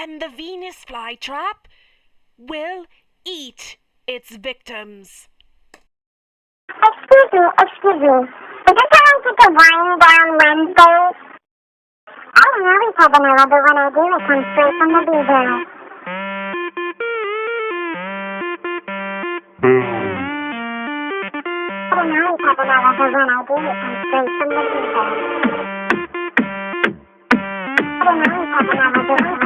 and the Venus flytrap will eat its victims. Excuse me. Is it time to get wind down Wednesday? I don't know, Vanilla, but when I do, it comes straight from the beaver. I don't know, Vanilla, but when I do, it comes straight from the beaver. I don't know, Vanilla, but when I do,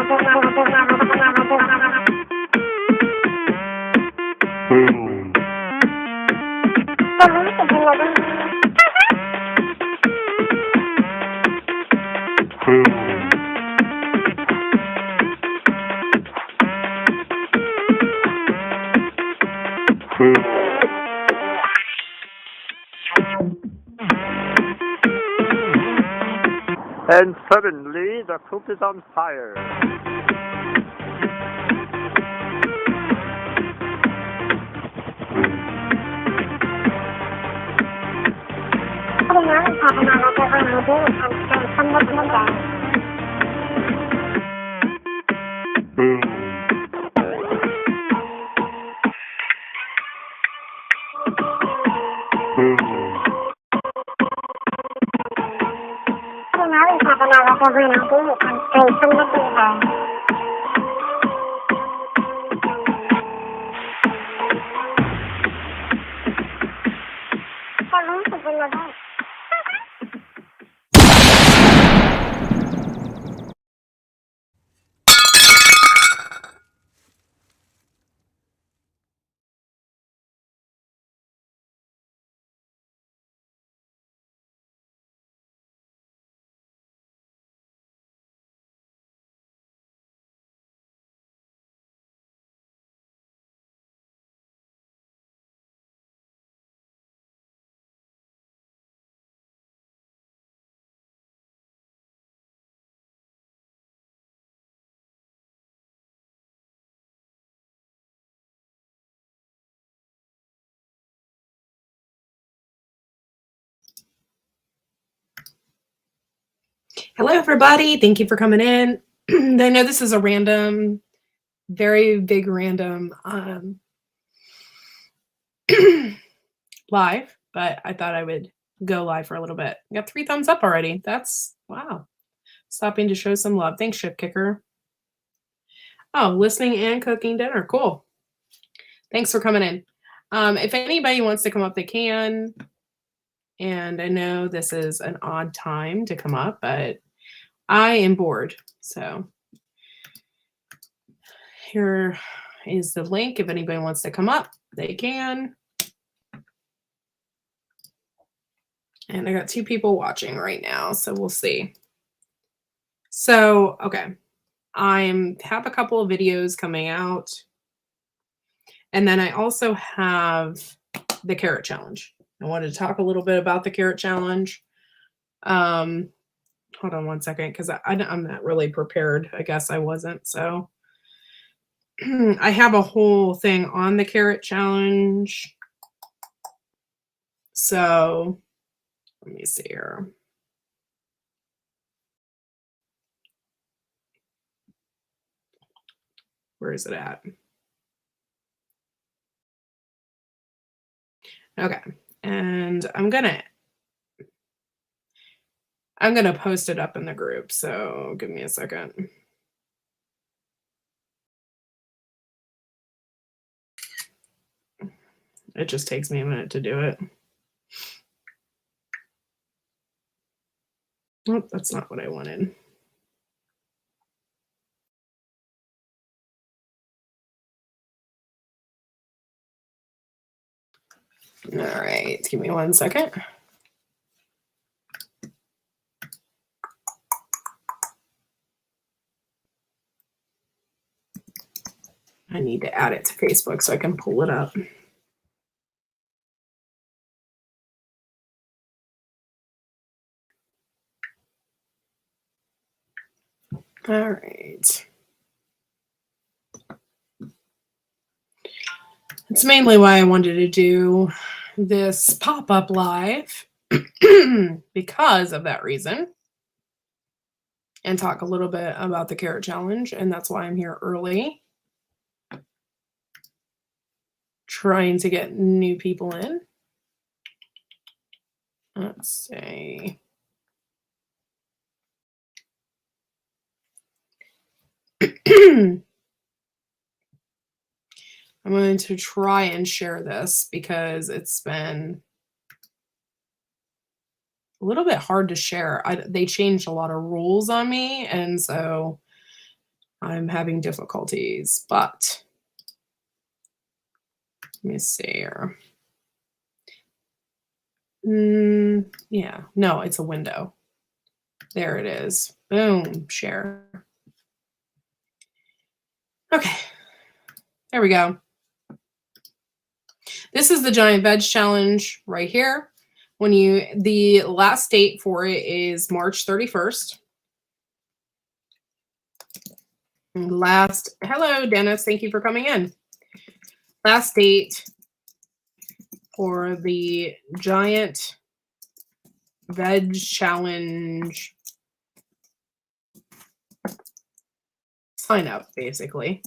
And suddenly, the coop is on fire. I don't know, Vanilla, but when I do, it comes straight from the beaver. But when I do, it comes straight from the beaver. Hello, everybody. Thank you for coming in. I know this is a random, very big random live, but I thought I would go live for a little bit. I got 3 thumbs up already. That's wow. Stopping to show some love. Thanks, Ship Kicker. Oh, listening and cooking dinner. Cool. Thanks for coming in. If anybody wants to come up, they can. And I know this is an odd time to come up, but I am bored. So here is the link. If anybody wants to come up, they can. And I got 2 people watching right now, so we'll see. So, okay. I have a couple of videos coming out. And then I also have the carrot challenge. I wanted to talk a little bit about the carrot challenge. Hold on one second, because I'm not really prepared. I guess I wasn't. So I have a whole thing on the carrot challenge. So let me see here. Where is it at? Okay. And I'm gonna post it up in the group. So give me a second. It just takes me a minute to do it. Oh, that's not what I wanted. All right, give me one second. I need to add it to Facebook so I can pull it up. All right. That's mainly why I wanted to do this pop-up live, because of that reason. and talk a little bit about the carrot challenge. And that's why I'm here early, trying to get new people in. Let's see. I'm going to try and share this because it's been a little bit hard to share. They changed a lot of rules on me, and so I'm having difficulties. But let me see here. Yeah, no, it's a window. There it is. Boom, share. Okay, there we go. This is the Giant Veg Challenge right here. The last date for it is March 31st. Hello, Dennis. Thank you for coming in. Last date for the Giant Veg Challenge sign up, basically,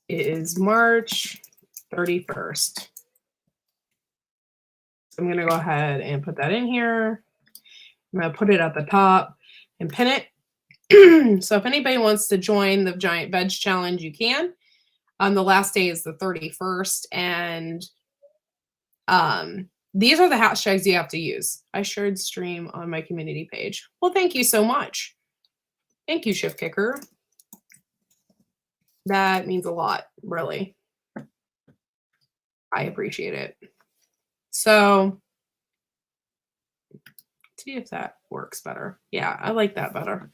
is March 31st. So I'm going to go ahead and put that in here. I'm going to put it at the top and pin it. So if anybody wants to join the Giant Veg Challenge, you can. The last day is the 31st, and these are the hashtags you have to use. I shared stream on my community page. Well, thank you so much. Thank you, Shift Kicker. That means a lot, really. I appreciate it. So, see if that works better. Yeah, I like that better.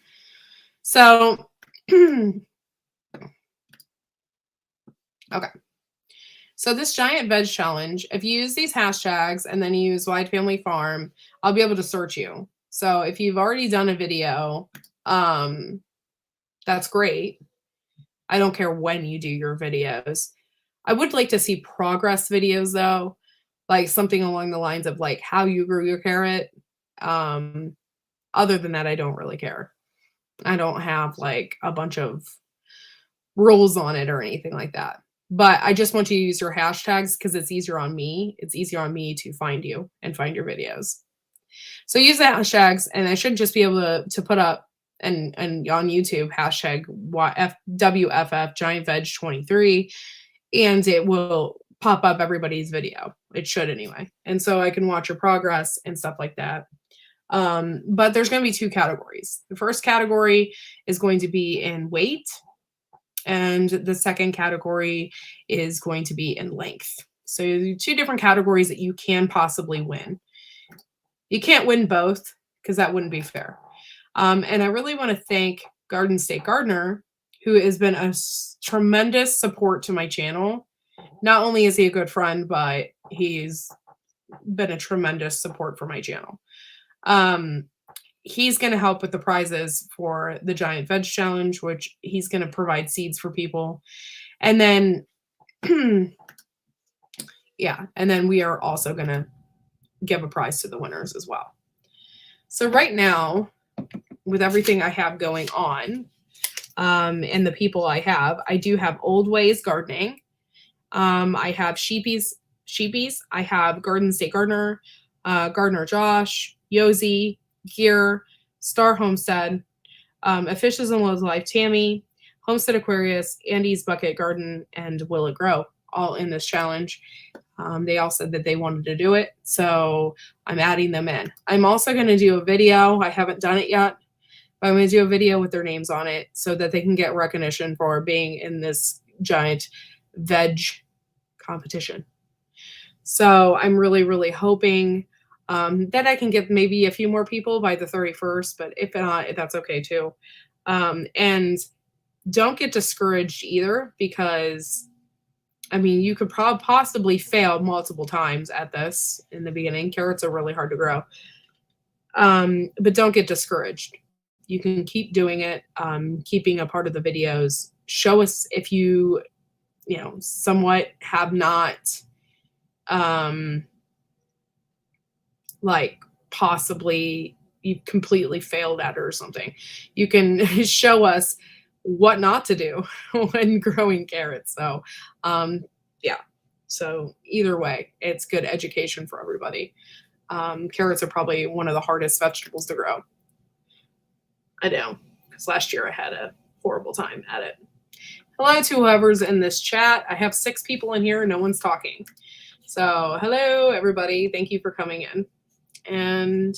So, okay. So this Giant Veg Challenge, if you use these hashtags and then you use Whyde Family Farm, I'll be able to search you. So if you've already done a video, that's great. I don't care when you do your videos. I would like to see progress videos though, like something along the lines of like how you grew your carrot. Other than that, I don't really care. I don't have like a bunch of rules on it or anything like that. But I just want you to use your hashtags because it's easier on me. It's easier on me to find you and find your videos. So use the hashtags, and I should just be able to put up and on YouTube hashtag WFF Giant Veg 23, and it will pop up everybody's video. It should anyway. And so I can watch your progress and stuff like that. But there's going to be two categories. The first category is going to be in weight, and the second category is going to be in length. So two different categories that you can possibly win. You can't win both because that wouldn't be fair. And I really want to thank Garden State Gardener, who has been a tremendous support to my channel. Not only is he a good friend, but he's been a tremendous support for my channel. He's going to help with the prizes for the Giant Veg Challenge, which he's going to provide seeds for people. And then, yeah, and then we are also going to give a prize to the winners as well. So right now, with everything I have going on, and the people I do have Old Ways Gardening. I have Sheepies. I have Garden State Gardener, Gardener Josh, Yosi, Gear, Star Homestead, A Fishes and Loads Life Tammy, Homestead Aquarius, Andy's Bucket Garden, and Will It Grow, all in this challenge. They all said that they wanted to do it, so I'm adding them in. I'm also going to do a video. I haven't done it yet, but I'm going to do a video with their names on it so that they can get recognition for being in this giant veg competition. So I'm really, really hoping that I can get maybe a few more people by the 31st, but if not, that's okay too. And don't get discouraged either, because I mean, you could possibly fail multiple times at this in the beginning. Carrots are really hard to grow. But don't get discouraged. You can keep doing it, keeping a part of the videos. Show us if you somewhat have not, like possibly, you completely failed at it or something. You can show us what not to do when growing carrots. So, yeah. So either way, it's good education for everybody. Carrots are probably one of the hardest vegetables to grow. I know, because last year I had a horrible time at it. Hello to whoever's in this chat. I have 6 people in here and no one's talking. So hello, everybody. Thank you for coming in. And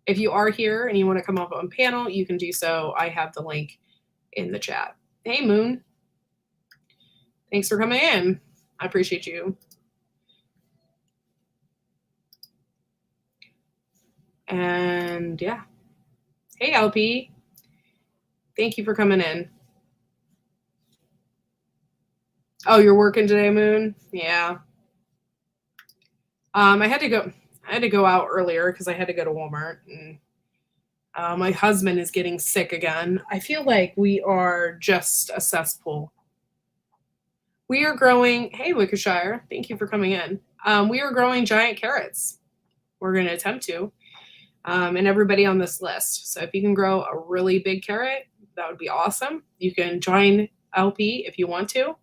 if you are here and you want to come up on panel, you can do so. I have the link in the chat. Hey, Moon. Thanks for coming in. I appreciate you. And yeah. Hey, LP. Thank you for coming in. Oh, you're working today, Moon? Yeah. I had to go out earlier because I had to go to Walmart, and my husband is getting sick again. I feel like we are just a cesspool. We are growing. Hey, Wickershire, thank you for coming in. We are growing giant carrots. We're going to attempt to, and everybody on this list. So if you can grow a really big carrot, that would be awesome. You can join LP if you want to.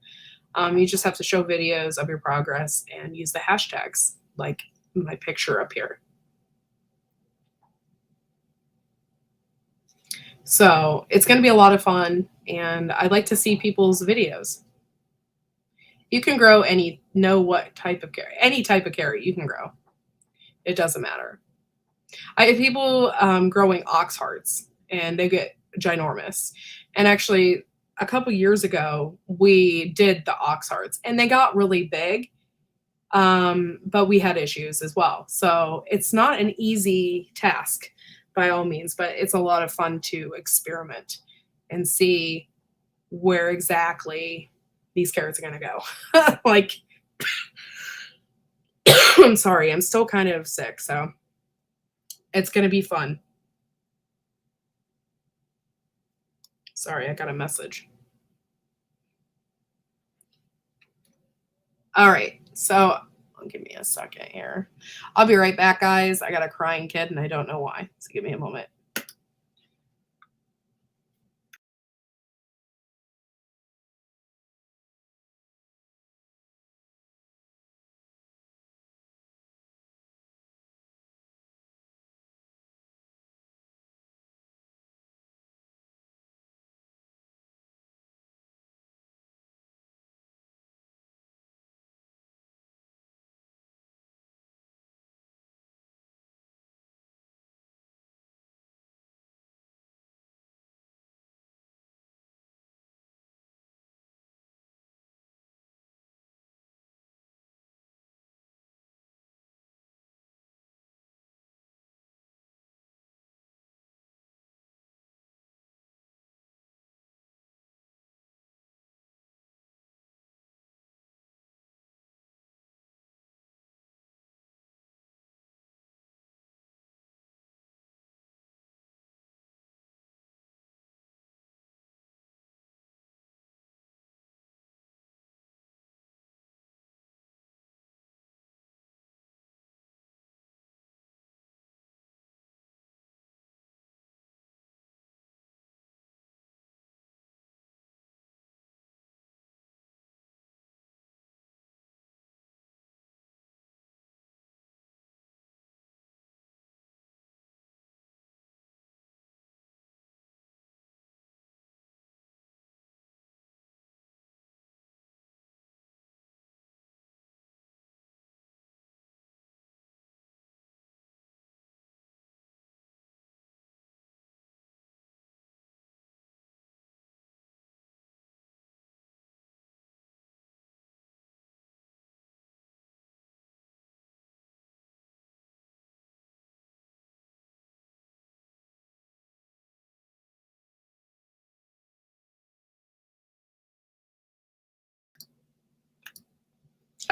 You just have to show videos of your progress and use the hashtags like my picture up here. So it's going to be a lot of fun, and I like to see people's videos. You can grow any type of carrot you can grow. It doesn't matter. I have people growing ox hearts, and they get ginormous. And actually, a couple years ago, we did the ox hearts, and they got really big, but we had issues as well. So it's not an easy task by all means, but it's a lot of fun to experiment and see where exactly these carrots are going to go. Like, I'm sorry, I'm still kind of sick, so it's going to be fun. Sorry, I got a message. All right, so give me a second here. I'll be right back, guys. I got a crying kid, and I don't know why, so give me a moment.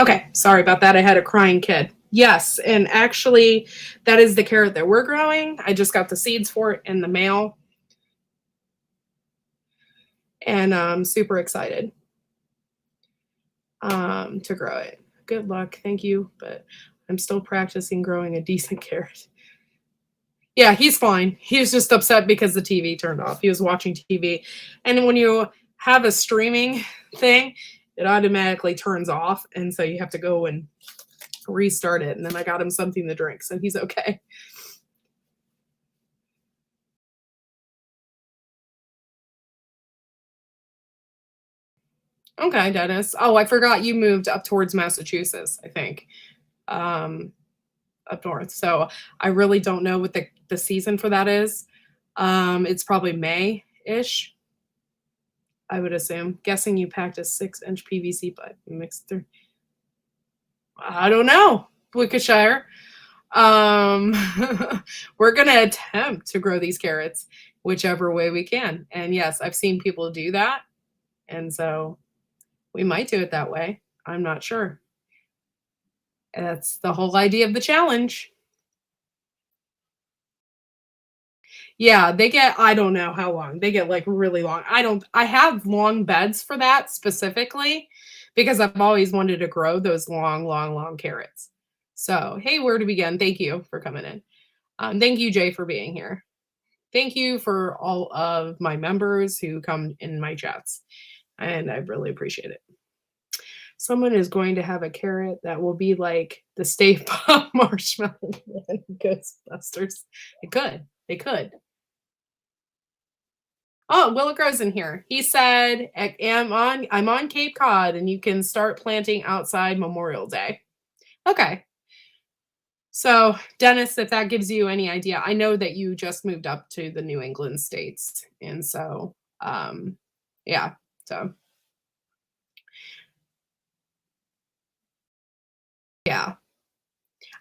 Okay, sorry about that. I had a crying kid. Yes, and actually, that is the carrot that we're growing. I just got the seeds for it in the mail, and I'm super excited to grow it. Good luck. Thank you, but I'm still practicing growing a decent carrot. Yeah, he's fine. He was just upset because the TV turned off. He was watching TV. And when you have a streaming thing, it automatically turns off. And so you have to go and restart it. And then I got him something to drink. So he's okay. Okay, Dennis. Oh, I forgot you moved up towards Massachusetts, I think. Up north. So I really don't know what the season for that is. It's probably May-ish, I would assume. Guessing you packed a 6-inch PVC pipe and mixed through. I don't know, Wickshire. We're gonna attempt to grow these carrots whichever way we can. And yes, I've seen people do that. And so we might do it that way. I'm not sure. That's the whole idea of the challenge. Yeah, they get I don't know how long. They get like really long. I have long beds for that specifically because I've always wanted to grow those long, long, long carrots. So, hey, where to begin? Thank you for coming in. Thank you, Jay, for being here. Thank you for all of my members who come in my chats. And I really appreciate it. Someone is going to have a carrot that will be like the Stay Puft Marshmallow in Ghostbusters. It could. They could. Oh, Willa Grows in here. He said, I'm on Cape Cod and you can start planting outside Memorial Day. Okay. So, Dennis, if that gives you any idea, I know that you just moved up to the New England states. And so, yeah. So, yeah.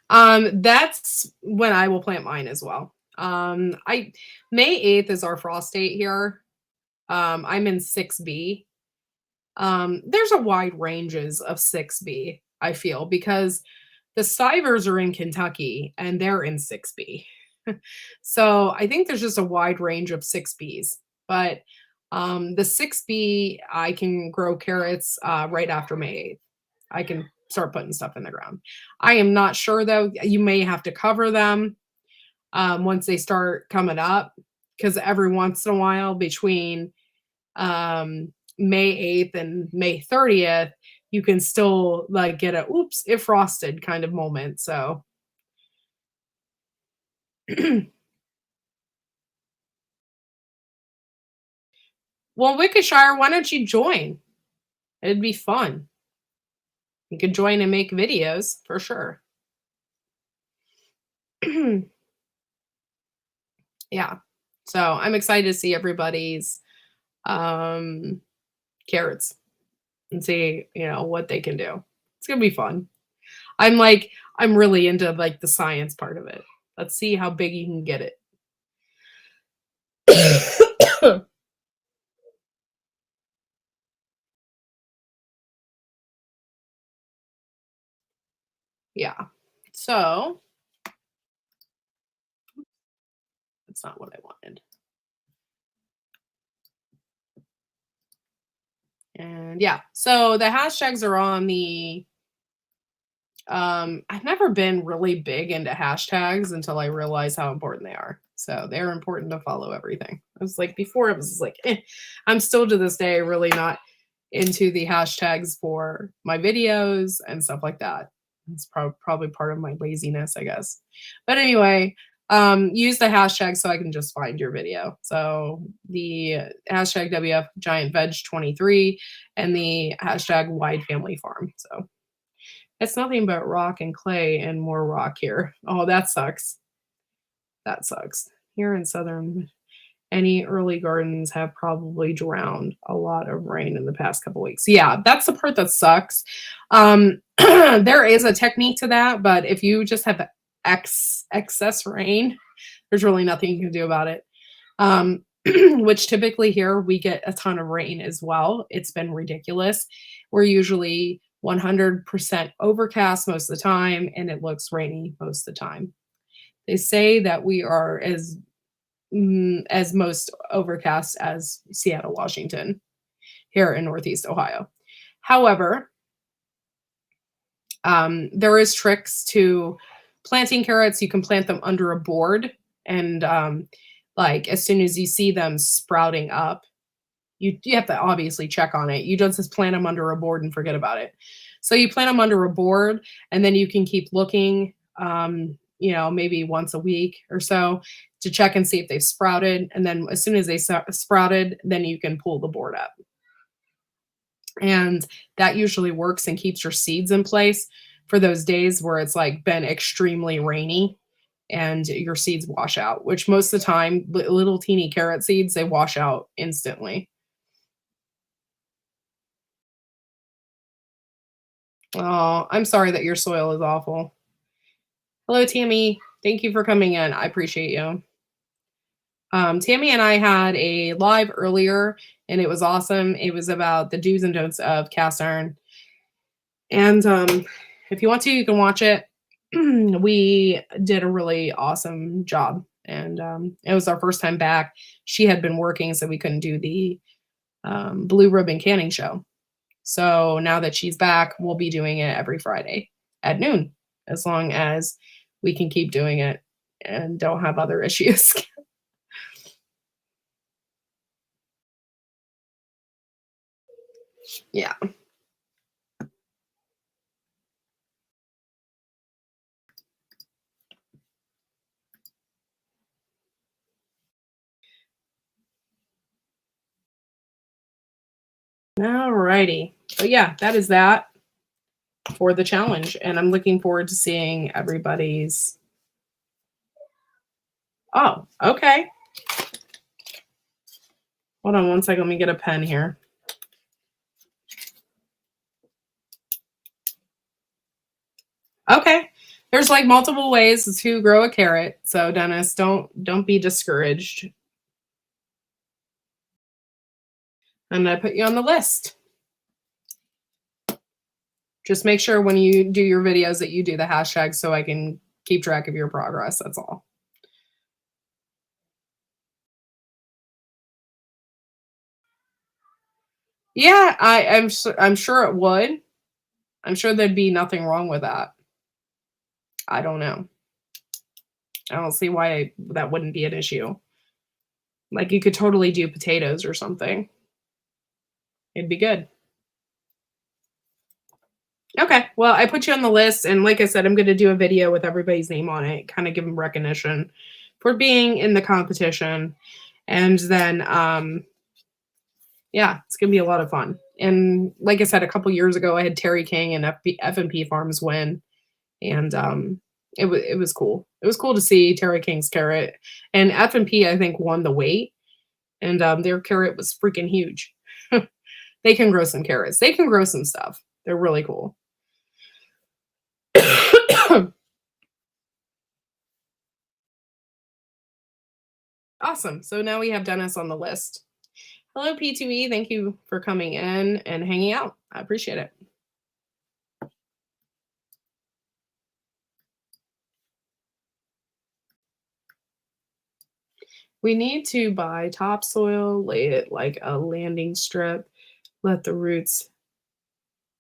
That's when I will plant mine as well. May 8th is our frost date here. I'm in 6B. There's a wide ranges of 6B, I feel, because the Stivers are in Kentucky and they're in 6B. So I think there's just a wide range of 6Bs. But the 6B, I can grow carrots right after May 8th. I can start putting stuff in the ground. I am not sure, though. You may have to cover them once they start coming up, because every once in a while between May 8th and May 30th, you can still like get a oops, it frosted kind of moment. So well, Wickshire, why don't you join? It'd be fun. You could join and make videos for sure. Yeah. So I'm excited to see everybody's carrots and see, what they can do. It's gonna be fun. I'm really into like the science part of it. Let's see how big you can get it. Yeah. So that's not what I wanted. And yeah, so the hashtags are on the I've never been really big into hashtags until I realized how important they are. So they're important to follow everything. I was like, before it was like, I'm still to this day really not into the hashtags for my videos and stuff like that. It's probably part of my laziness, I guess. But anyway, use the hashtag so I can just find your video. So the hashtag WF Giant Veg 23 and the hashtag Whyde Family Farm. So it's nothing but rock and clay and more rock here. Oh, that sucks. That sucks. Here in southern, any early gardens have probably drowned a lot of rain in the past couple weeks. Yeah, that's the part that sucks. There is a technique to that, but if you just have excess rain, there's really nothing you can do about it. Which typically here we get a ton of rain as well. It's been ridiculous. We're usually 100% overcast most of the time, and it looks rainy most of the time. They say that we are as most overcast as Seattle, Washington, here in Northeast Ohio. However, there is tricks to planting carrots. You can plant them under a board And like as soon as you see them sprouting up, you have to obviously check on it. You don't just plant them under a board and forget about it. So you plant them under a board, and then you can keep looking, maybe once a week or so to check and see if they've sprouted. And then as soon as they sprouted, then you can pull the board up. And that usually works and keeps your seeds in place for those days where it's like been extremely rainy and your seeds wash out, which most of the time, little teeny carrot seeds, they wash out instantly. Oh, I'm sorry that your soil is awful. Hello, Tammy. Thank you for coming in. I appreciate you. Tammy and I had a live earlier, and it was awesome. It was about the do's and don'ts of cast iron. And if you want to, you can watch it. We did a really awesome job. And it was our first time back. She had been working, so we couldn't do the Blue Ribbon Canning Show. So now that she's back, we'll be doing it every Friday at noon, as long as we can keep doing it and don't have other issues. Yeah. All righty. So yeah, that is that for the challenge. And I'm looking forward to seeing everybody's. Oh, okay. Hold on one second. Let me get a pen here. Okay. There's like multiple ways to grow a carrot. So Dennis, don't be discouraged. I'm going to put you on the list. Just make sure when you do your videos that you do the hashtags so I can keep track of your progress. That's all. Yeah, I'm sure it would. I'm sure there'd be nothing wrong with that. I don't know. I don't see why that wouldn't be an issue. Like you could totally do potatoes or something. It'd be good. Okay, well, I put you on the list, and like I said, I'm going to do a video with everybody's name on it, kind of give them recognition for being in the competition. And then, yeah, it's going to be a lot of fun. And like I said, a couple years ago, I had Terry King and F&P Farms win, and it was cool. It was cool to see Terry King's carrot, and F&P I think won the weight, and their carrot was freaking huge. They can grow some carrots. They can grow some stuff. They're really cool. Awesome. So now we have Dennis on the list. Hello, P2E. Thank you for coming in and hanging out. I appreciate it. We need to buy topsoil, lay it like a landing strip, let the roots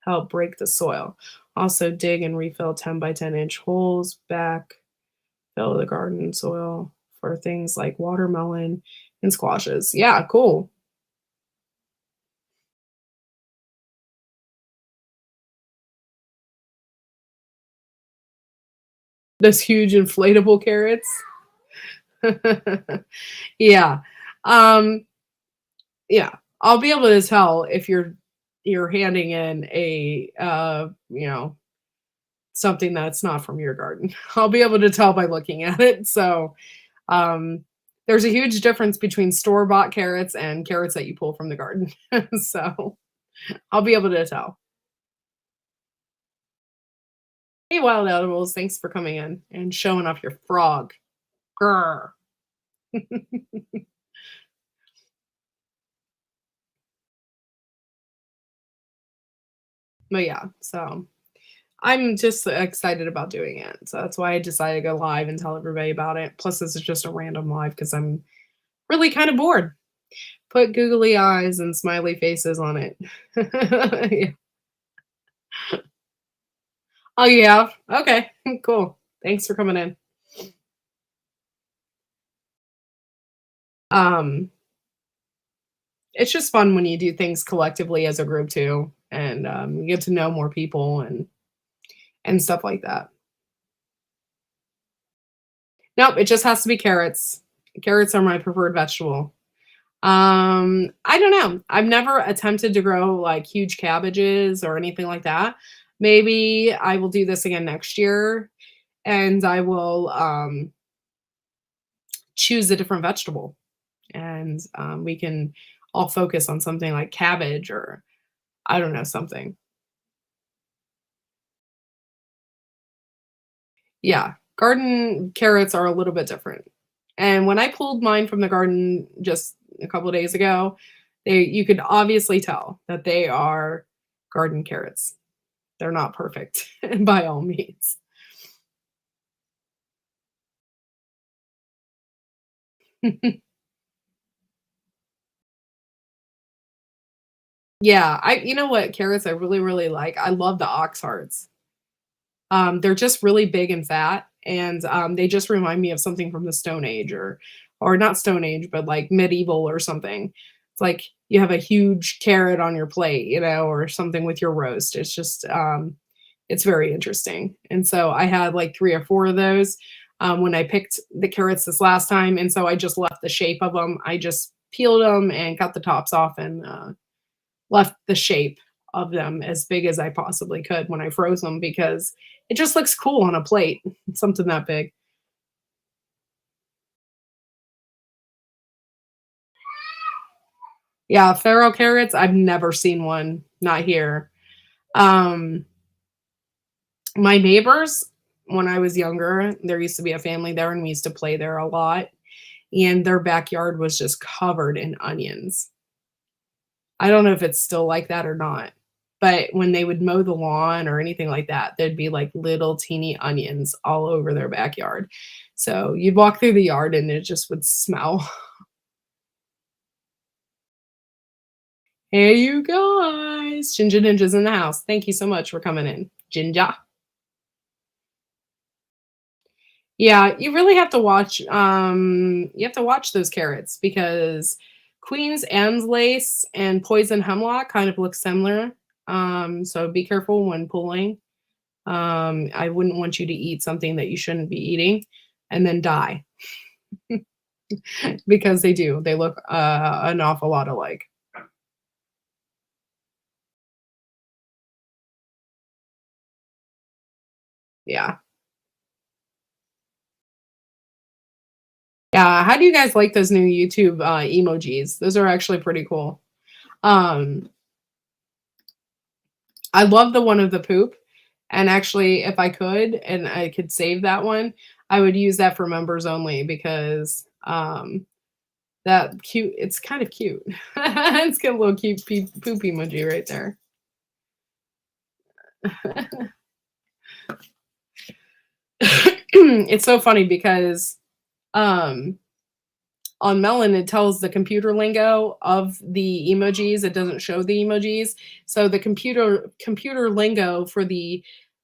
help break the soil. Also dig and refill 10 by 10 inch holes back, fill the garden soil for things like watermelon and squashes. Yeah, cool. Those huge inflatable carrots. Yeah. Yeah. I'll be able to tell if you're handing in a something that's not from your garden. I'll be able to tell by looking at it. So there's a huge difference between store-bought carrots and carrots that you pull from the garden. So I'll be able to tell. Hey, wild animals, thanks for coming in and showing off your frog. Grr. But yeah, so I'm just excited about doing it. So that's why I decided to go live and tell everybody about it. Plus, this is just a random live because I'm really kind of bored. Put googly eyes and smiley faces on it. Yeah. Oh, you have? Okay, cool. Thanks for coming in. Um, it's just fun when you do things collectively as a group too, and you get to know more people and stuff like that. Nope, it just has to be carrots. Carrots are my preferred vegetable. I don't know. I've never attempted to grow like huge cabbages or anything like that. Maybe I will do this again next year and I will choose a different vegetable and we can all focus on something like cabbage or I don't know, something. Yeah, garden carrots are a little bit different. And when I pulled mine from the garden just a couple of days ago, you could obviously tell that they are garden carrots. They're not perfect by all means. Yeah, I you know what carrots I really, really like? I love the ox hearts. They're just really big and fat, and they just remind me of something from the Stone Age or not Stone Age, but like medieval or something. It's like you have a huge carrot on your plate, you know, or something with your roast. It's just it's very interesting. And so I had like 3 or 4 of those when I picked the carrots this last time, and so I just left the shape of them. I just peeled them and cut the tops off and left the shape of them as big as I possibly could when I froze them because it just looks cool on a plate, something that big. Yeah, farro carrots, I've never seen one, not here. Um, my neighbors, when I was younger, there used to be a family there and we used to play there a lot, and their backyard was just covered in onions. I don't know if it's still like that or not, but when they would mow the lawn or anything like that, there'd be like little teeny onions all over their backyard. So you'd walk through the yard and it just would smell. Hey, you guys. Ginger Ninja's in the house. Thank you so much for coming in. Ginger. Yeah, you really have to watch you have to watch those carrots because Queen's Anne's lace and poison hemlock kind of look similar. So be careful when pulling. I wouldn't want you to eat something that you shouldn't be eating and then die because they do. They look an awful lot alike. Yeah. Yeah. How do you guys like those new YouTube emojis? Those are actually pretty cool. Um, I love the one of the poop. And actually, if I could and I could save that one, I would use that for members only because that cute, it's kind of cute. It's got a little cute poop emoji right there. It's so funny because um on Melon it tells the computer lingo of the emojis. It doesn't show the emojis. So the computer lingo for the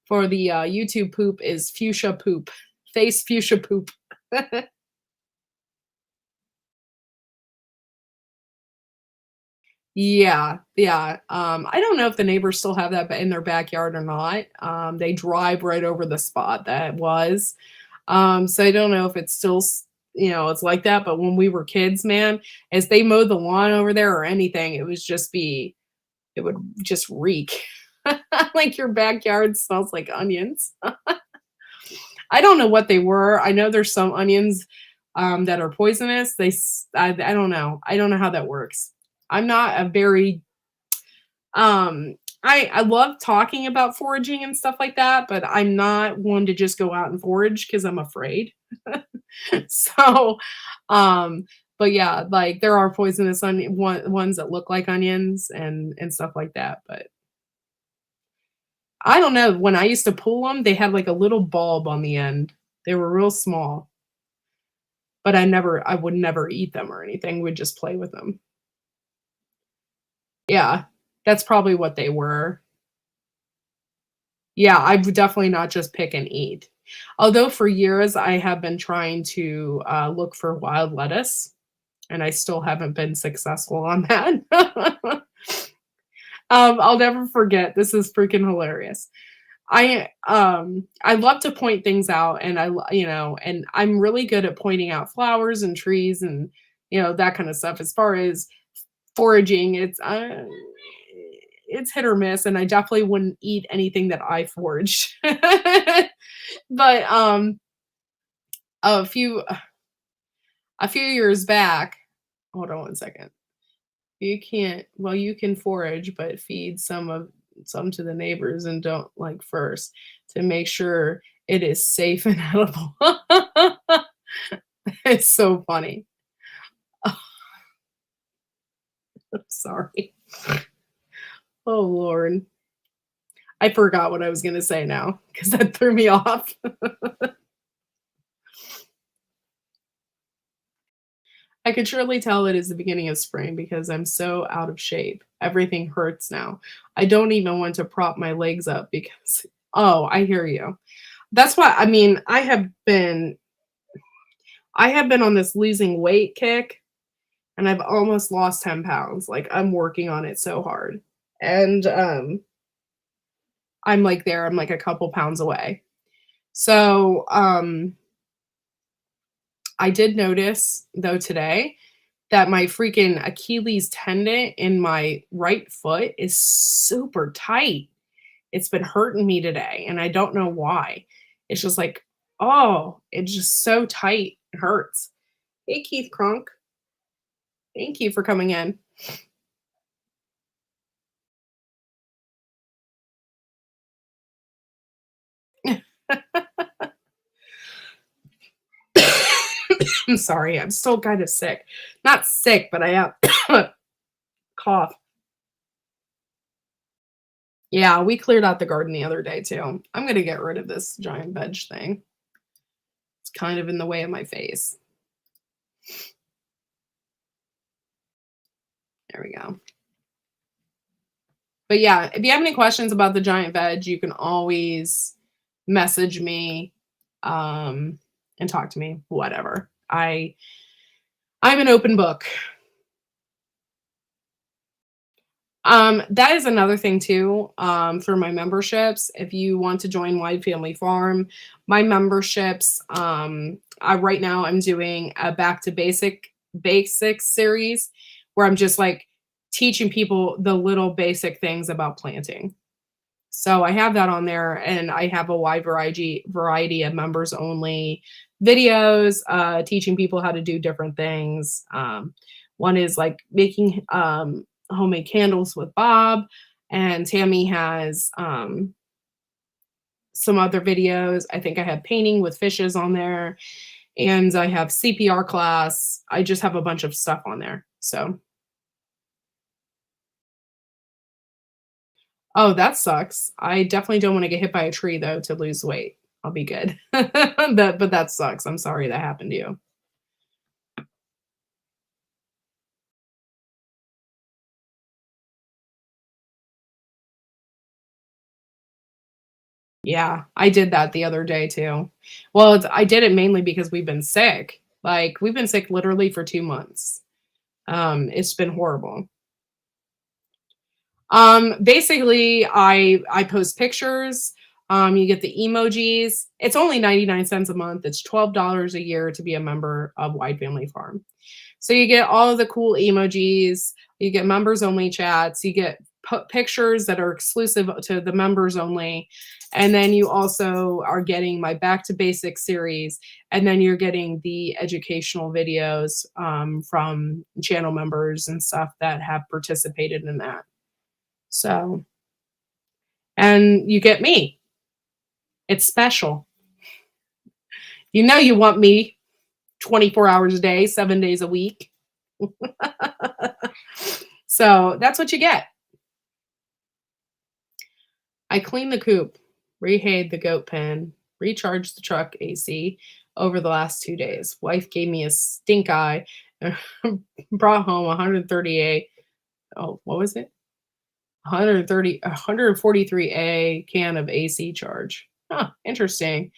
YouTube poop is fuchsia poop. Face fuchsia poop. Yeah, yeah. I don't know if the neighbors still have that in their backyard or not. They drive right over the spot that was. So I don't know if it's still, you know, it's like that. But when we were kids, man, as they mowed the lawn over there or anything, it would just reek. Like your backyard smells like onions. I don't know what they were. I know there's some onions that are poisonous. I don't know. I don't know how that works. I'm not a very I love talking about foraging and stuff like that, but I'm not one to just go out and forage because I'm afraid. So, but yeah, like there are poisonous ones that look like onions and stuff like that. But I don't know. When I used to pull them, they had like a little bulb on the end. They were real small, but I would never eat them or anything. Would just play with them. Yeah, that's probably what they were. Yeah, I would definitely not just pick and eat. Although for years I have been trying to look for wild lettuce. and I still haven't been successful on that. I'll never forget. This is freaking hilarious. I love to point things out, and and I'm really good at pointing out flowers and trees and that kind of stuff. As far as foraging, it's hit or miss, and I definitely wouldn't eat anything that I foraged. But a few years back, hold on one second. You can forage, but feed some to the neighbors and don't like first to make sure it is safe and edible. It's so funny. I'm sorry. Oh Lord. I forgot what I was gonna say now because that threw me off. I could surely tell it is the beginning of spring because I'm so out of shape. Everything hurts now. I don't even want to prop my legs up because oh, I hear you. That's why I mean, I have been on this losing weight kick and I've almost lost 10 pounds. Like I'm working on it so hard. And I'm like there, I'm like a couple pounds away. So I did notice though today that my freaking Achilles tendon in my right foot is super tight. It's been hurting me today, and I don't know why. It's just like, oh, it's just so tight. It hurts. Hey, Keith Kronk. Thank you for coming in. I'm sorry. I'm still kind of sick. Not sick, but I have cough. Yeah, we cleared out the garden the other day too. I'm going to get rid of this giant veg thing. It's kind of in the way of my face. There we go. But yeah, if you have any questions about the giant veg, you can always message me and talk to me, whatever. I'm an open book. That is another thing too, for my memberships. If you want to join Whyde Family Farm, my memberships, right now I'm doing a back to basics series where I'm just like teaching people the little basic things about planting. So I have that on there, and I have a wide variety of members only videos, teaching people how to do different things. One is like making homemade candles with Bob, and Tammy has some other videos. I think I have painting with fishes on there, and I have CPR class. I just have a bunch of stuff on there. So, oh, that sucks. I definitely don't want to get hit by a tree though to lose weight. I'll be good. But that sucks. I'm sorry that happened to you. Yeah, I did that the other day too. Well, I did it mainly because we've been sick. Like we've been sick literally for 2 months. It's been horrible. Basically, I post pictures. You get the emojis. It's only 99 cents a month. It's $12 a year to be a member of Whyde Family Farm. So you get all of the cool emojis. You get members only chats. You get pictures that are exclusive to the members only. And then you also are getting my Back to Basics series. And then you're getting the educational videos from channel members and stuff that have participated in that. So, and you get me. It's special. You know, you want me 24 hours a day, 7 days a week. So that's what you get. I cleaned the coop, rehayed the goat pen, recharged the truck AC over the last 2 days. Wife gave me a stink eye, brought home 138. Oh, what was it? 143A can of AC charge. Huh, interesting.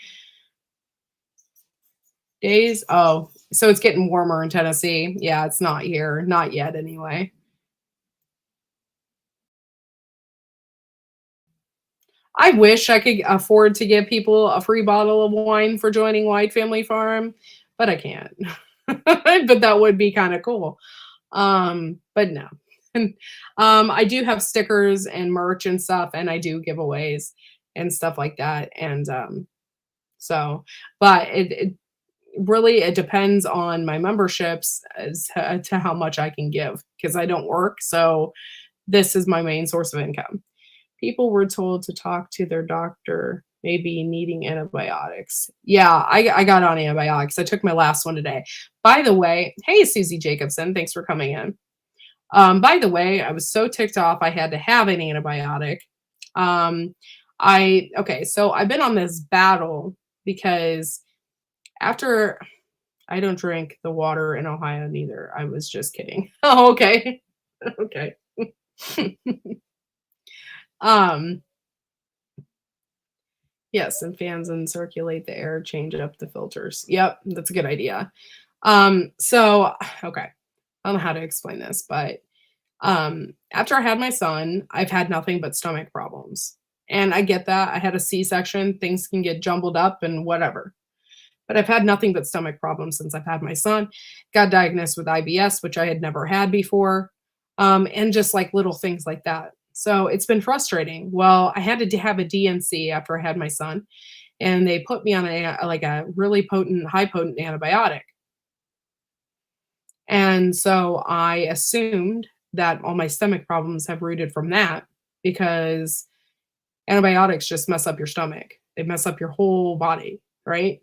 days. Oh, so it's getting warmer in Tennessee. Yeah, it's not here. Not yet, anyway. I wish I could afford to give people a free bottle of wine for joining Whyde Family Farm, but I can't. But that would be kind of cool. But no. I do have stickers and merch and stuff, and I do giveaways and stuff like that. And so, but it really it depends on my memberships as to how much I can give because I don't work. So this is my main source of income. People were told to talk to their doctor, maybe needing antibiotics. Yeah, I got on antibiotics. I took my last one today. By the way, hey, Susie Jacobson, thanks for coming in. By the way, I was so ticked off I had to have an antibiotic. So I've been on this battle because after I don't drink the water in Ohio neither. I was just kidding. Oh, okay. Okay. um Yes, and fans and circulate the air, change up the filters. Yep, that's a good idea. So okay. I don't know how to explain this, but after I had my son, I've had nothing but stomach problems. And I get that. I had a C-section, things can get jumbled up and whatever. But I've had nothing but stomach problems since I've had my son. Got diagnosed with IBS, which I had never had before. And just like little things like that. So it's been frustrating. Well, I had to have a DNC after I had my son, and they put me on a really potent, high potent antibiotic. And so I assumed that all my stomach problems have rooted from that because antibiotics just mess up your stomach. They mess up your whole body, right?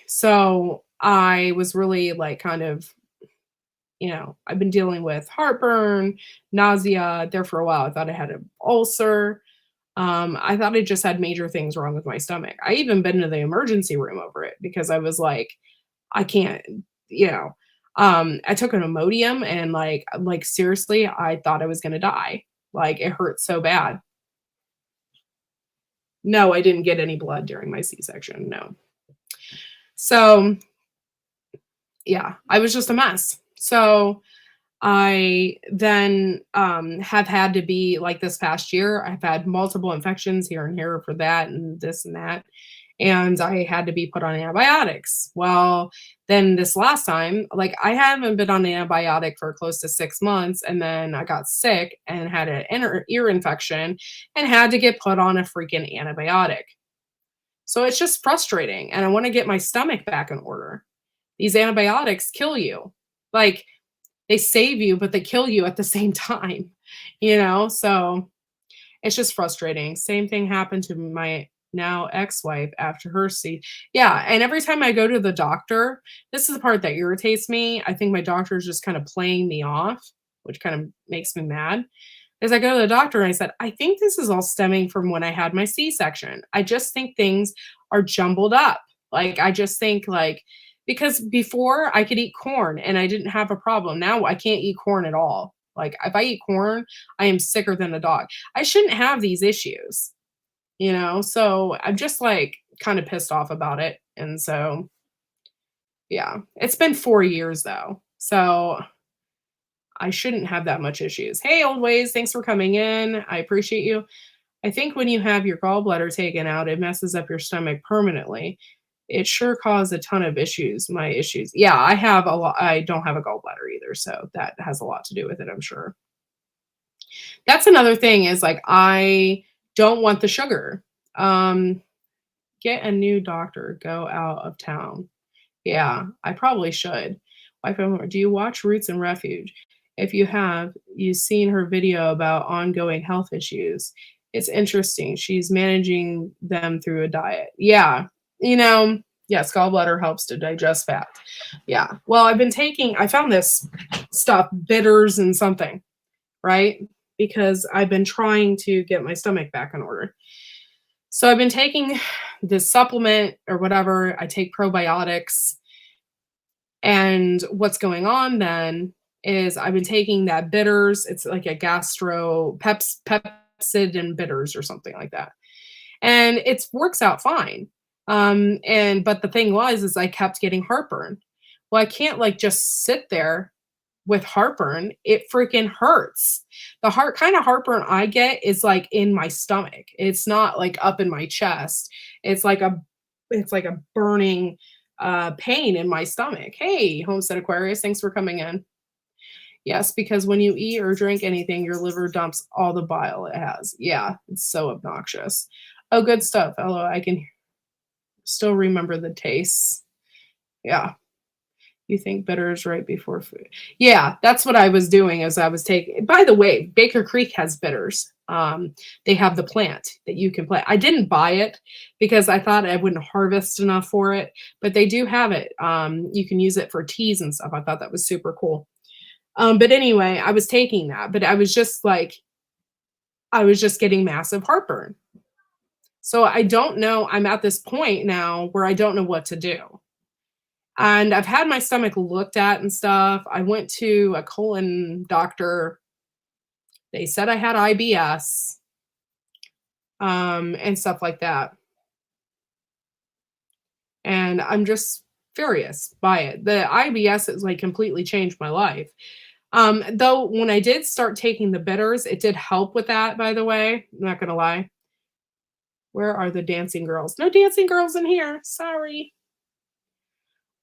So I was really like kind of, I've been dealing with heartburn, nausea there for a while. I thought I had an ulcer. I thought I just had major things wrong with my stomach. I even been to the emergency room over it because I was like, I can't, you know. I took an Imodium and like seriously, I thought I was gonna die. Like it hurt so bad. No, I didn't get any blood during my C-section. No. So yeah, I was just a mess. So I then have had to be like this past year, I've had multiple infections here and here for that and this and that. And I had to be put on antibiotics. Well, then this last time, like I haven't been on an antibiotic for close to 6 months. And then I got sick and had an ear infection and had to get put on a freaking antibiotic. So it's just frustrating. And I want to get my stomach back in order. These antibiotics kill you. Like they save you, but they kill you at the same time, So it's just frustrating. Same thing happened to my now ex-wife after her Yeah, and every time I go to the doctor, this is the part that irritates me. I think my doctor is just kind of playing me off, which kind of makes me mad. As I go to the doctor and I said, I think this is all stemming from when I had my C-section. I just think things are jumbled up. Like I just think because before I could eat corn and I didn't have a problem. Now I can't eat corn at all. Like if I eat corn, I am sicker than a dog. I shouldn't have these issues, So I'm just like kind of pissed off about it. And so, yeah, it's been 4 years though. So I shouldn't have that much issues. Hey, old ways, thanks for coming in. I appreciate you. I think when you have your gallbladder taken out, it messes up your stomach permanently. It sure caused a ton of issues, my issues. Yeah, I have a lot. I don't have a gallbladder either, so that has a lot to do with it, I'm sure. That's another thing is like I don't want the sugar. Get a new doctor, go out of town. Yeah, I probably should. Do you watch Roots and Refuge? If you have, you've seen her video about ongoing health issues. It's interesting. She's managing them through a diet. Yeah, yes, gallbladder helps to digest fat. Yeah. Well, I found this stuff, bitters and something, right? Because I've been trying to get my stomach back in order. So I've been taking this supplement or whatever. I take probiotics. And what's going on then is I've been taking that bitters. It's like a pepsid and bitters or something like that. And it works out fine. But the thing was is I kept getting heartburn. Well, I can't like just sit there with heartburn. It freaking hurts. The heart kind of heartburn I get is like in my stomach. It's not like up in my chest. It's like a it's like a burning pain in my stomach. Hey, Homestead Aquarius, thanks for coming in. Yes, because when you eat or drink anything, your liver dumps all the bile it has. Yeah, it's so obnoxious. Oh, good stuff. Hello, I can still remember the tastes. Yeah. You think bitters right before food. Yeah, that's what I was doing as I was taking. By the way, Baker Creek has bitters. They have the plant that you can plant. I didn't buy it because I thought I wouldn't harvest enough for it, but they do have it. You can use it for teas and stuff. I thought that was super cool. But anyway, I was taking that, but I was just like, I was just getting massive heartburn. So I don't know. I'm at this point now where I don't know what to do. And I've had my stomach looked at and stuff. I went to a colon doctor. They said I had IBS, and stuff like that. And I'm just furious by it. The IBS has like completely changed my life. Though when I did start taking the bitters, it did help with that, by the way. I'm not gonna lie. Where are the dancing girls? No dancing girls in here. Sorry.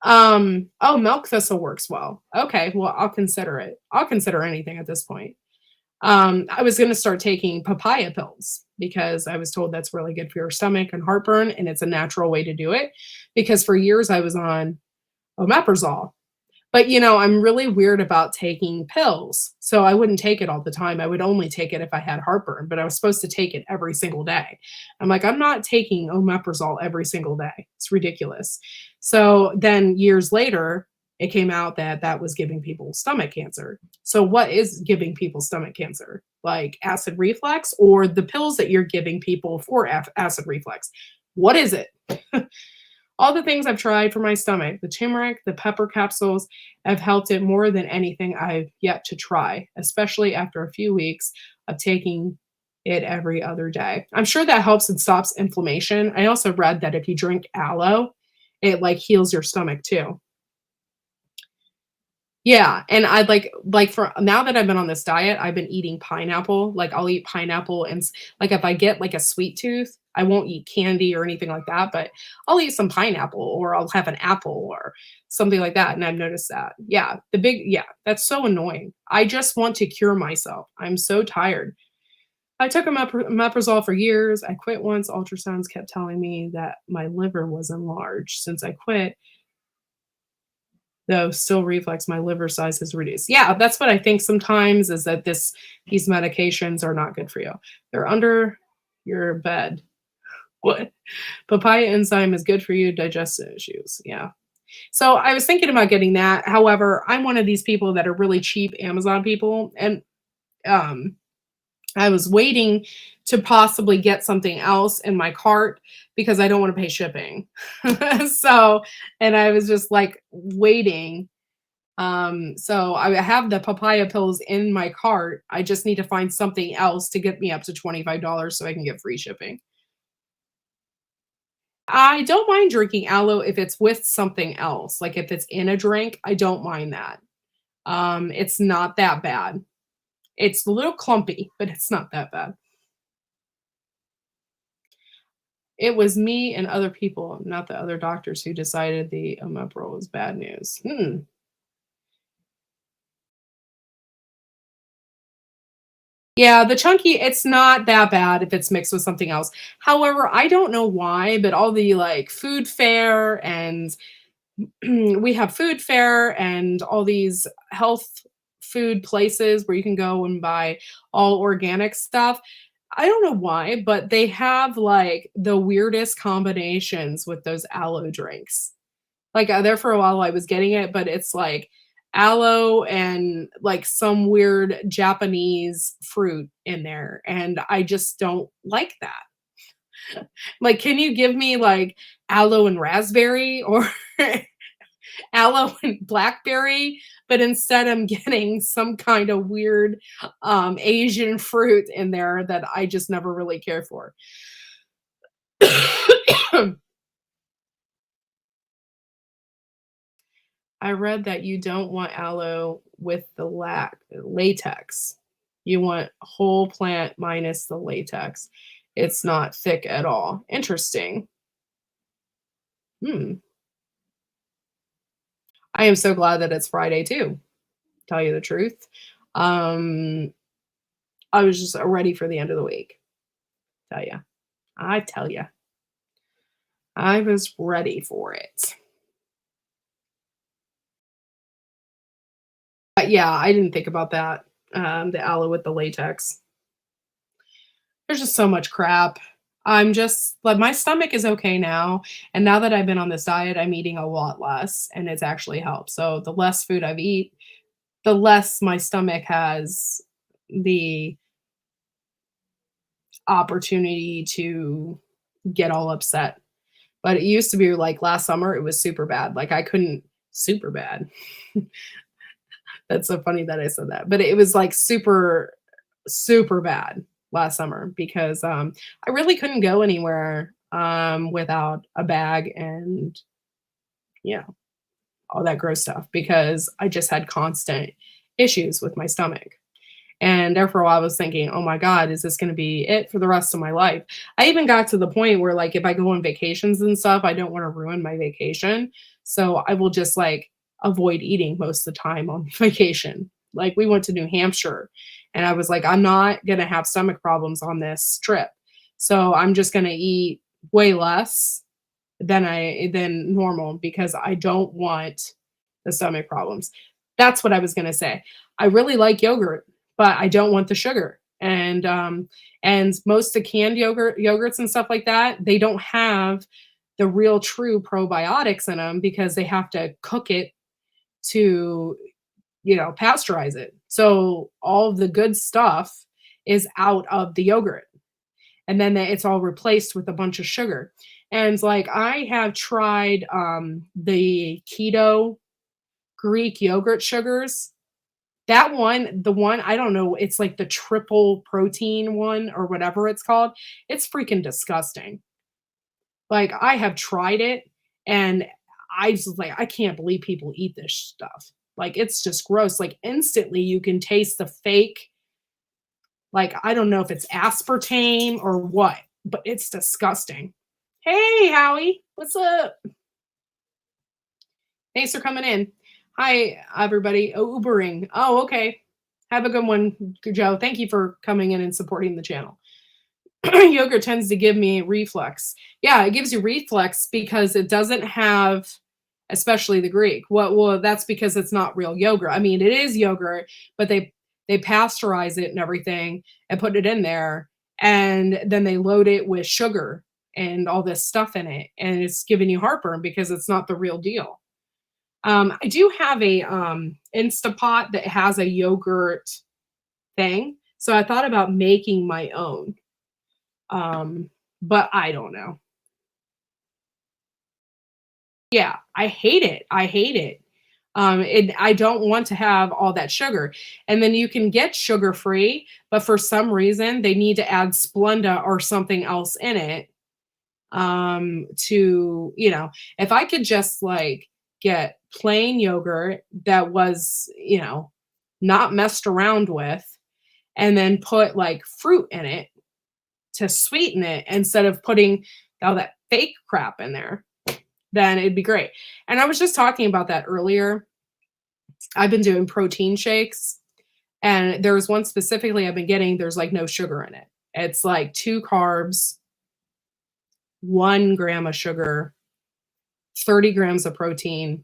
Oh, milk thistle works well. Okay, well, I'll consider it. I'll consider anything at this point. I was gonna start taking papaya pills because I was told that's really good for your stomach and heartburn, and it's a natural way to do it. Because for years I was on omeprazole. But, I'm really weird about taking pills, so I wouldn't take it all the time. I would only take it if I had heartburn, but I was supposed to take it every single day. I'm like, "I'm not taking omeprazole every single day. It's ridiculous." So then years later, it came out that that was giving people stomach cancer. So what is giving people stomach cancer? Like acid reflux or the pills that you're giving people for acid reflux? What is it? All the things I've tried for my stomach, the turmeric, the pepper capsules, have helped it more than anything I've yet to try, especially after a few weeks of taking it every other day. I'm sure that helps and stops inflammation. I also read that if you drink aloe, it like heals your stomach too. Yeah, and I'd like for now that I've been on this diet, I've been eating pineapple. Like I'll eat pineapple and like if I get like a sweet tooth, I won't eat candy or anything like that, but I'll eat some pineapple or I'll have an apple or something like that. And I've noticed that. Yeah, that's so annoying. I just want to cure myself. I'm so tired. I took omeprazole for years. I quit once. Ultrasounds kept telling me that my liver was enlarged. Since I quit, though still reflex my liver size has reduced. Yeah, that's what I think sometimes is that these medications are not good for you. They're under your bed. What? Papaya enzyme is good for you, digestive issues. Yeah. So I was thinking about getting that. However, I'm one of these people that are really cheap Amazon people. And um I was waiting to possibly get something else in my cart because I don't want to pay shipping. So, and I was just like waiting. So I have the papaya pills in my cart. I just need to find something else to get me up to $25 so I can get free shipping. I don't mind drinking aloe if it's with something else. Like if it's in a drink, I don't mind that. It's not that bad. It's a little clumpy, but it's not that bad. It was me and other people, not the other doctors, who decided the omeprazole was bad news. Yeah, the chunky, it's not that bad if it's mixed with something else. However, I don't know why, but all the like food fair and we have food fair and all these health food places where you can go and buy all organic stuff. I don't know why, but they have like the weirdest combinations with those aloe drinks. Like there for a while I was getting it, but it's like aloe and like some weird Japanese fruit in there. And I just don't like that. Like, can you give me like aloe and raspberry or aloe and blackberry? But instead I'm getting some kind of weird Asian fruit in there that I just never really care for. I read that you don't want aloe with the latex. You want whole plant minus the latex. It's not thick at all. Interesting. Hmm. I am so glad that it's Friday too, tell you the truth. Um, I was just ready for the end of the week. Tell you. I tell you. I was ready for it. But yeah, I didn't think about that. The aloe with the latex. There's just so much crap. I'm just like my stomach is okay now, and now that I've been on this diet, I'm eating a lot less, and it's actually helped. So the less food I've eat, the less my stomach has the opportunity to get all upset. But it used to be like last summer, it was super bad. Like I couldn't super bad. That's so funny that I said that. But it was like super, super bad last summer because I really couldn't go anywhere without a bag and, you know, all that gross stuff because I just had constant issues with my stomach. And therefore, I was thinking, oh my God, is this going to be it for the rest of my life? I even got to the point where, like, if I go on vacations and stuff, I don't want to ruin my vacation. So I will just like avoid eating most of the time on vacation. Like, we went to New Hampshire and I was like, I'm not going to have stomach problems on this trip. So I'm just going to eat way less than normal because I don't want the stomach problems. That's what I was gonna say. I really like yogurt, but I don't want the sugar. And most of canned yogurts and stuff like that, they don't have the real true probiotics in them because they have to cook it to, pasteurize it. So all of the good stuff is out of the yogurt and then it's all replaced with a bunch of sugar. And like I have tried the keto Greek yogurt sugars. That one, the one, I don't know, it's like the triple protein one or whatever it's called. It's freaking disgusting. Like I have tried it and I just like I can't believe people eat this stuff. Like it's just gross. Like instantly you can taste the fake, like I don't know if it's aspartame or what, but it's disgusting. Hey, Howie, what's up? Thanks for coming in. Hi, everybody. Oh, Ubering. Oh, okay. Have a good one, Joe. Thank you for coming in and supporting the channel. Yogurt tends to give me reflux. Yeah, it gives you reflux because it doesn't have, especially the Greek. Well, that's because it's not real yogurt. I mean, it is yogurt, but they pasteurize it and everything and put it in there, and then they load it with sugar and all this stuff in it, and it's giving you heartburn because it's not the real deal. I do have a Instapot that has a yogurt thing, so I thought about making my own. But I don't know. Yeah, I hate it. I hate it. I don't want to have all that sugar. And then you can get sugar free, but for some reason they need to add Splenda or something else in it. To, if I could just like get plain yogurt that was, not messed around with, and then put like fruit in it to sweeten it instead of putting all that fake crap in there, then it'd be great. And I was just talking about that earlier. I've been doing protein shakes, and there was one specifically I've been getting, there's like no sugar in it. It's like 2 carbs, 1 gram of sugar, 30 grams of protein,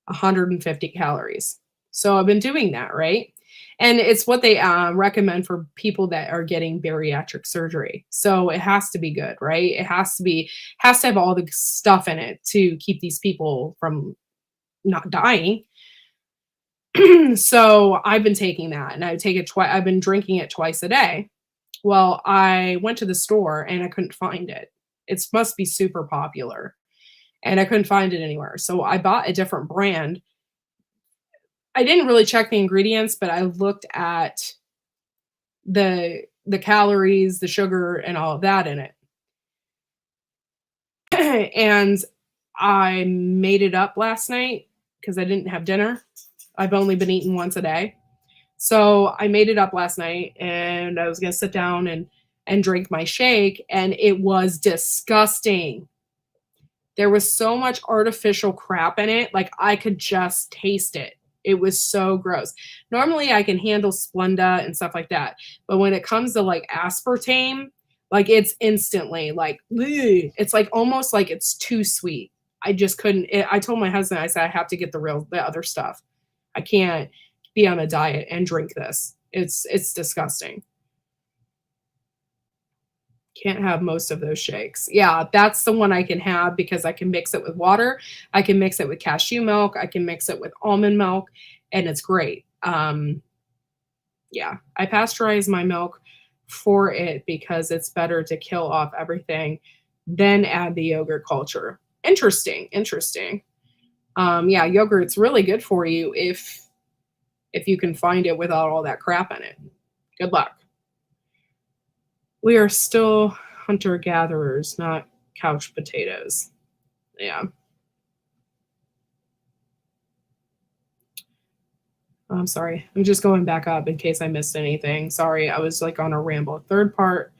150 calories. So I've been doing that, right? And it's what they recommend for people that are getting bariatric surgery. So it has to be good, right? It has to have all the stuff in it to keep these people from not dying. So I've been taking that, and I take it twice. I've been drinking it twice a day. Well, I went to the store and I couldn't find it. It must be super popular, and I couldn't find it anywhere. So I bought a different brand. I didn't really check the ingredients, but I looked at the calories, the sugar, and all of that in it. And I made it up last night because I didn't have dinner. I've only been eating once a day. So I made it up last night and I was going to sit down and drink my shake, and it was disgusting. There was so much artificial crap in it. Like I could just taste it. It was so gross. Normally I can handle Splenda and stuff like that. But when it comes to like aspartame, like it's instantly like, ugh. It's like almost like it's too sweet. I just couldn't. I told my husband, I said, I have to get the other stuff. I can't be on a diet and drink this. It's disgusting. Can't have most of those shakes. Yeah, that's the one I can have because I can mix it with water. I can mix it with cashew milk. I can mix it with almond milk, and it's great. Yeah, I pasteurize my milk for it because it's better to kill off everything than add the yogurt culture. Interesting. Yeah, yogurt's really good for you if you can find it without all that crap in it. Good luck. We are still hunter-gatherers, not couch potatoes. Yeah. I'm sorry. I'm just going back up in case I missed anything. Sorry, I was like on a ramble. Third part,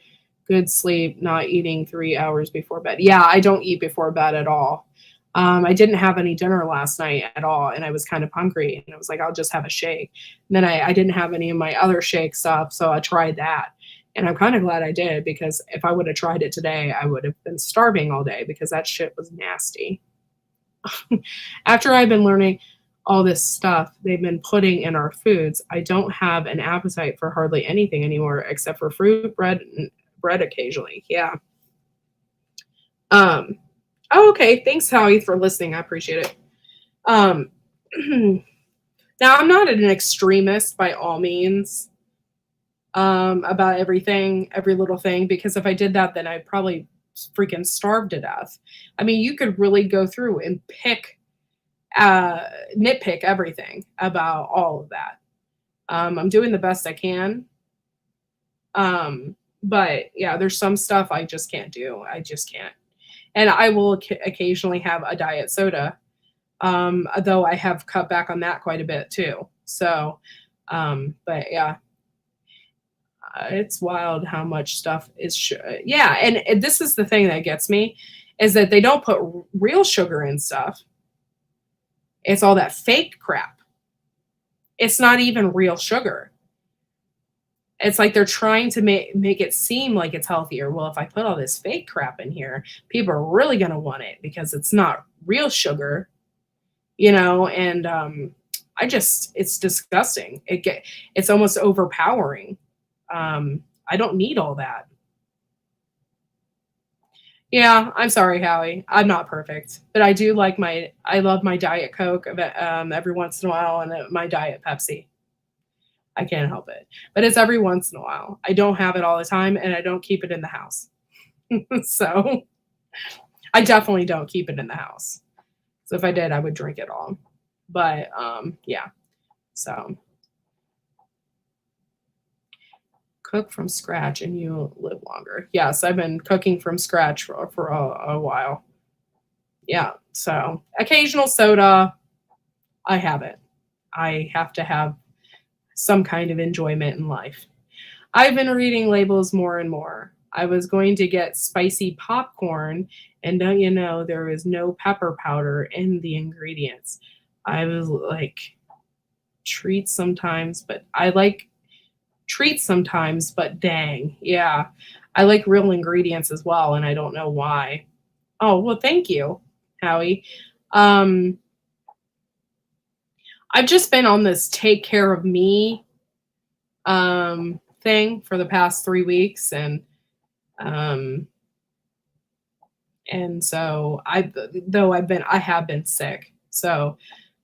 good sleep, not eating 3 hours before bed. Yeah, I don't eat before bed at all. I didn't have any dinner last night at all, and I was kind of hungry, and I was like, I'll just have a shake. And then I didn't have any of my other shake stuff, so I tried that. And I'm kind of glad I did, because if I would have tried it today, I would have been starving all day because that shit was nasty. After I've been learning all this stuff they've been putting in our foods, I don't have an appetite for hardly anything anymore except for fruit, bread occasionally. Yeah. Oh, okay. Thanks, Howie, for listening. I appreciate it. Now, I'm not an extremist by all means. About everything, every little thing, because if I did that, then I'd probably freaking starve to death. I mean, you could really go through and nitpick everything about all of that. I'm doing the best I can. But yeah, there's some stuff I just can't do. I just can't. And I will occasionally have a diet soda, though I have cut back on that quite a bit too. So, but yeah. It's wild how much stuff is yeah, and this is the thing that gets me, is that they don't put real sugar in stuff. It's all that fake crap. It's not even real sugar. It's like they're trying to make it seem like it's healthier. Well, if I put all this fake crap in here, people are really going to want it because it's not real sugar, and it's disgusting. It's almost overpowering. I don't need all that. Yeah, I'm sorry, Howie. I'm not perfect, but I love my Diet Coke every once in a while, and my Diet Pepsi. I can't help it, but it's every once in a while. I don't have it all the time, and I don't keep it in the house. So I definitely don't keep it in the house. So if I did, I would drink it all. But yeah, so. Cook from scratch and you live longer. Yes, I've been cooking from scratch for a while. Yeah, so occasional soda, I have it. I have to have some kind of enjoyment in life. I've been reading labels more and more. I was going to get spicy popcorn, and don't you know, there is no pepper powder in the ingredients. I was like, treats sometimes, but I like treats sometimes, but dang, yeah, I like real ingredients as well, and I don't know why. Oh, well, thank you, Howie. I've just been on this take care of me thing for the past 3 weeks, and so I have been sick, so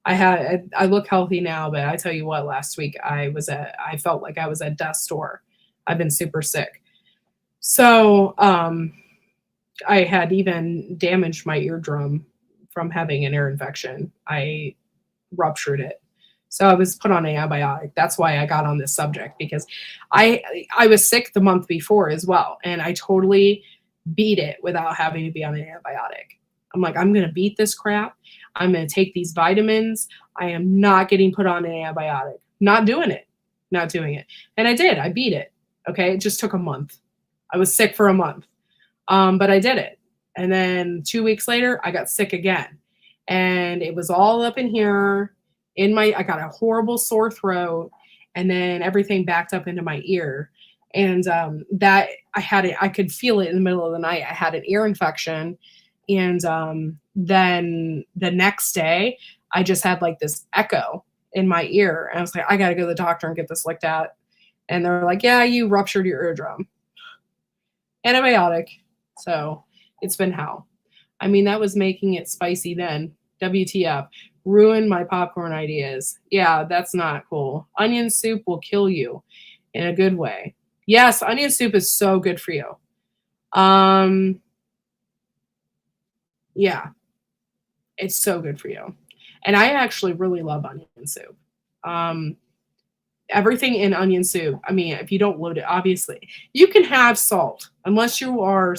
I look healthy now, but I tell you what, last week I felt like I was at death's door. I've been super sick. So, I had even damaged my eardrum from having an ear infection. I ruptured it. So I was put on an antibiotic. That's why I got on this subject, because I was sick the month before as well, and I totally beat it without having to be on an antibiotic. I'm like, I'm going to beat this crap. I'm going to take these vitamins. I am not getting put on an antibiotic. Not doing it. Not doing it. And I did. I beat it. Okay. It just took a month. I was sick for a month. But I did it. And then 2 weeks later, I got sick again. And it was all up in here I got a horrible sore throat, and then everything backed up into my ear. And that I could feel it in the middle of the night. I had an ear infection. And then the next day, I just had like this echo in my ear. And I was like, I got to go to the doctor and get this looked at. And they're like, yeah, you ruptured your eardrum. Antibiotic. So it's been hell. I mean, that was making it spicy then. WTF. Ruined my popcorn ideas. Yeah, that's not cool. Onion soup will kill you in a good way. Yes, onion soup is so good for you. Yeah, it's so good for you. And I actually really love onion soup. Everything in onion soup, I mean, if you don't load it, obviously, you can have salt unless you are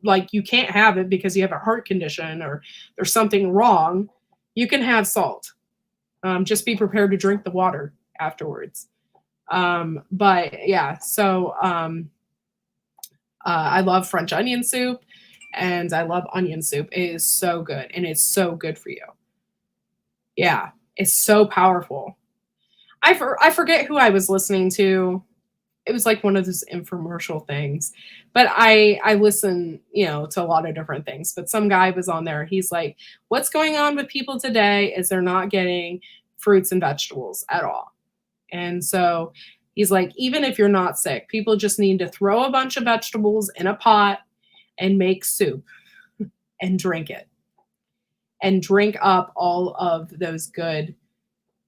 like you can't have it because you have a heart condition or there's something wrong. You can have salt. Just be prepared to drink the water afterwards. But yeah, so I love French onion soup and I love onion soup. It is so good and it's so good for you. Yeah, it's so powerful. I forget who I was listening to. It was like one of those infomercial things, but I listen, to a lot of different things, but some guy was on there. He's like, what's going on with people today is they're not getting fruits and vegetables at all. And so he's like, even if you're not sick, people just need to throw a bunch of vegetables in a pot and make soup and drink it and drink up all of those good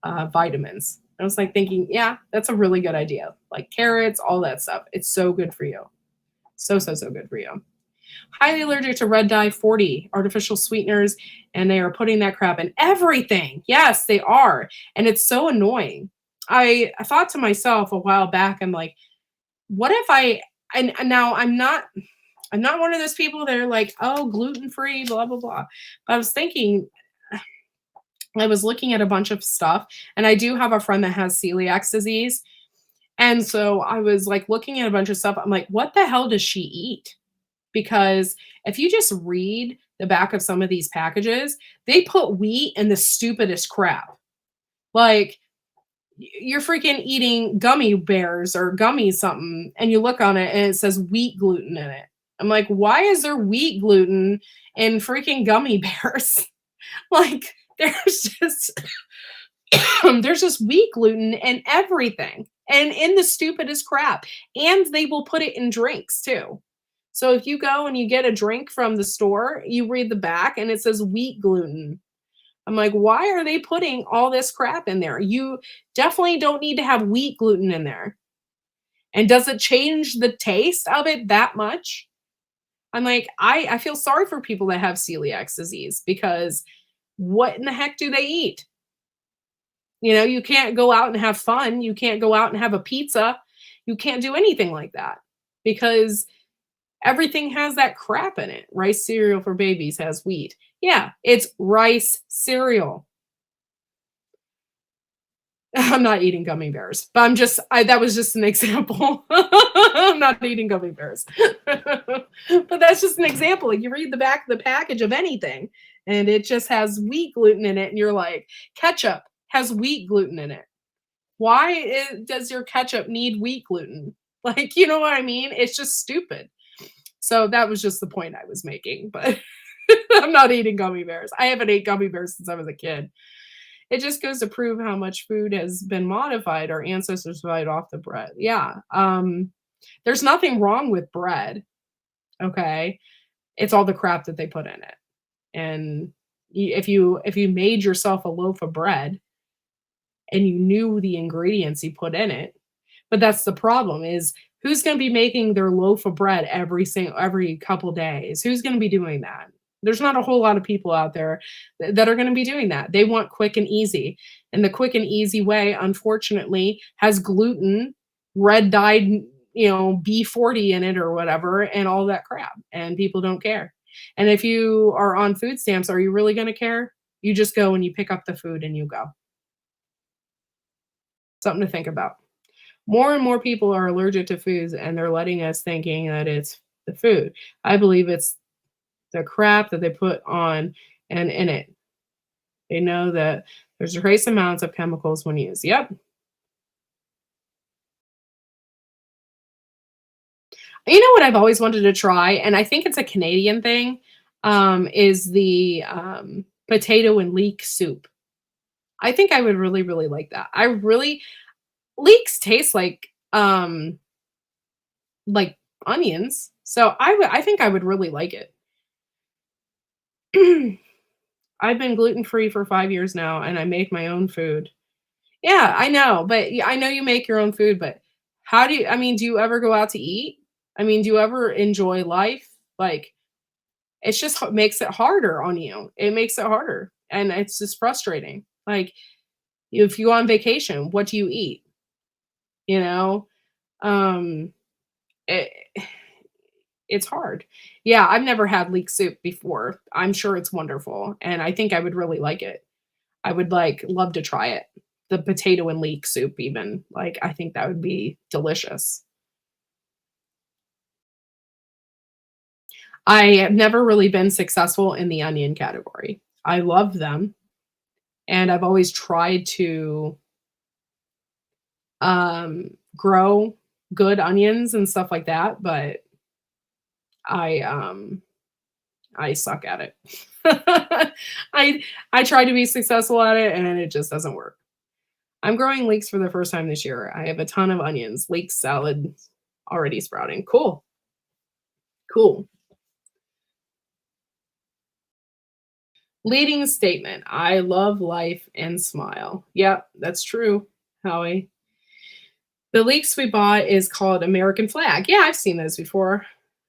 vitamins. I was like thinking, yeah, that's a really good idea. Like carrots, all that stuff. It's so good for you. So good for you. Highly allergic to red dye 40 artificial sweeteners, and they are putting that crap in everything. Yes, they are. And it's so annoying. I thought to myself a while back, I'm like, what if and now I'm not one of those people that are like, oh, gluten-free, blah, blah, blah. But I was thinking, I was looking at a bunch of stuff, and I do have a friend that has celiac disease. And so I was like looking at a bunch of stuff. I'm like, what the hell does she eat? Because if you just read the back of some of these packages, they put wheat in the stupidest crap. Like you're freaking eating gummy bears or gummy something, and you look on it and it says wheat gluten in it. I'm like, why is there wheat gluten in freaking gummy bears? Like, there's just wheat gluten in everything and in the stupidest crap. And they will put it in drinks too. So if you go and you get a drink from the store, you read the back and it says wheat gluten. I'm like, why are they putting all this crap in there? You definitely don't need to have wheat gluten in there. And does it change the taste of it that much? I'm like, I feel sorry for people that have celiac disease because what in the heck do they eat? You can't go out and have fun. You can't go out and have a pizza. You can't do anything like that because everything has that crap in it. Rice cereal for babies has wheat. Yeah, it's rice cereal. I'm not eating gummy bears, but that was just an example. I'm not eating gummy bears. But that's just an example. You read the back of the package of anything and it just has wheat gluten in it. And you're like, ketchup has wheat gluten in it. Why does your ketchup need wheat gluten? Like, you know what I mean? It's just stupid. So that was just the point I was making, but I'm not eating gummy bears. I haven't ate gummy bears since I was a kid. It just goes to prove how much food has been modified. Our ancestors right off the bread. Yeah. There's nothing wrong with bread. Okay. It's all the crap that they put in it. And if you made yourself a loaf of bread and you knew the ingredients you put in it, but that's the problem is who's going to be making their loaf of bread every couple days? Who's going to be doing that? There's not a whole lot of people out there that are going to be doing that. They want quick and easy. And the quick and easy way, unfortunately, has gluten, red dyed, B40 in it or whatever, and all that crap. And people don't care. And if you are on food stamps, are you really going to care? You just go and you pick up the food and you go. Something to think about. More and more people are allergic to foods, and they're letting us thinking that it's the food. I believe it's the crap that they put on and in it. They know that there's trace amounts of chemicals when used. Yep. You know what I've always wanted to try, and I think it's a Canadian thing, is the potato and leek soup. I think I would really, really like that. Leeks taste like onions, so I think I would really like it. I've been gluten free for 5 years now, and I make my own food. Yeah, I know, but I know you make your own food, but how do you? I mean, do you ever go out to eat? I mean, do you ever enjoy life? Like, it's just makes it harder on you. It makes it harder, and it's just frustrating. Like, if you go on vacation, what do you eat? You know, um, it, it's hard. Yeah, I've never had leek soup before. I'm sure it's wonderful, and I think I would really like it. I would love to try it. The potato and leek soup, even like I think that would be delicious. I have never really been successful in the onion category. I love them, and I've always tried to grow good onions and stuff like that, but I I suck at it. I try to be successful at it and it just doesn't work. I'm growing leeks for the first time this year. I have a ton of onions, leek salad already sprouting. Cool. Cool. Leading statement. I love life and smile. Yep, that's true, Howie. The leeks we bought is called American flag. Yeah, I've seen those before.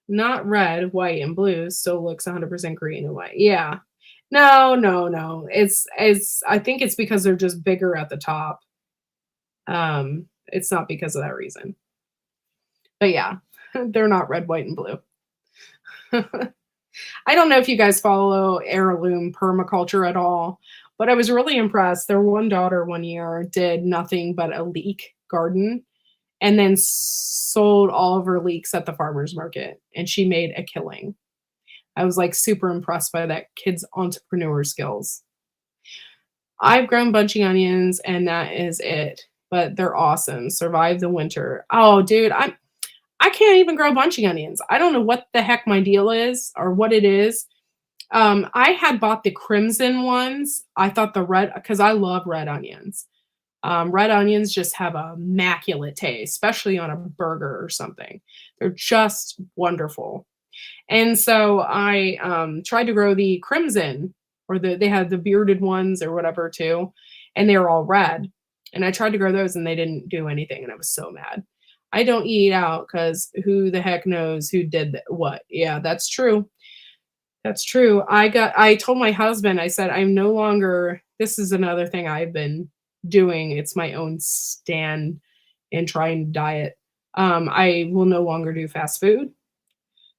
Not red, white, and blue. Still looks 100% green and white. Yeah. No, no, no. It's I think it's because they're just bigger at the top. It's not because of that reason. But yeah, they're not red, white, and blue. I don't know if you guys follow heirloom permaculture at all, but I was really impressed. Their one daughter one year did nothing but a leek garden and then sold all of her leeks at the farmer's market, and she made a killing. I was like super impressed by that kid's entrepreneur skills. I've grown bunching onions and that is it, but they're awesome. Survive the winter. Oh, dude, I can't even grow bunching onions. I don't know what the heck my deal is or what it is. I had bought the crimson ones. I thought the red, because I love red onions. Red onions just have a immaculate taste, especially on a burger or something. They're just wonderful. And so I tried to grow the crimson, or they had the bearded ones or whatever too, and they were all red. And I tried to grow those and they didn't do anything, and I was so mad. I don't eat out because who the heck knows who did what? Yeah, that's true. That's true. I told my husband, I said, I'm no longer, this is another thing I've been doing. It's my own stand in trying to diet. I will no longer do fast food.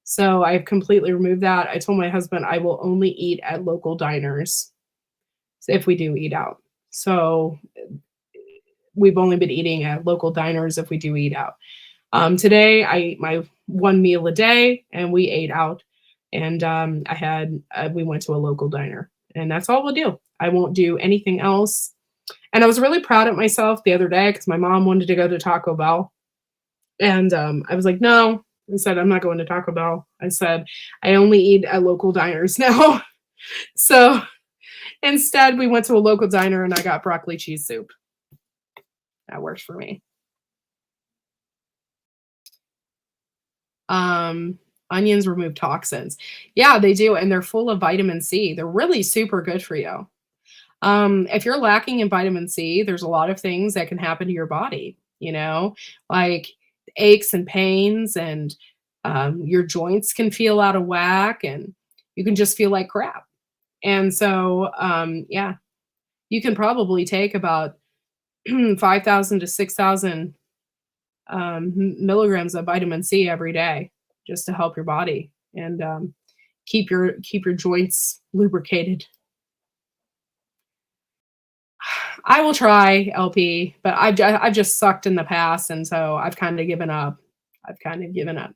So I've completely removed that. I told my husband I will only eat at local diners if we do eat out. So we've only been eating at local diners if we do eat out. Today I ate my one meal a day and we ate out, and we went to a local diner, and that's all we'll do. I won't do anything else. And I was really proud of myself the other day because my mom wanted to go to Taco Bell, and I was like, no. I said, I'm not going to Taco Bell. I said, I only eat at local diners now. So instead, we went to a local diner and I got broccoli cheese soup. That works for me. Onions remove toxins. Yeah, they do. And they're full of vitamin C. They're really super good for you. If you're lacking in vitamin C, there's a lot of things that can happen to your body, like aches and pains, and your joints can feel out of whack, and you can just feel like crap. And so, yeah, you can probably take about 5,000 to 6,000 milligrams of vitamin C every day just to help your body and keep your joints lubricated. I will try LP, but I've just sucked in the past, and so I've kind of given up. I've kind of given up.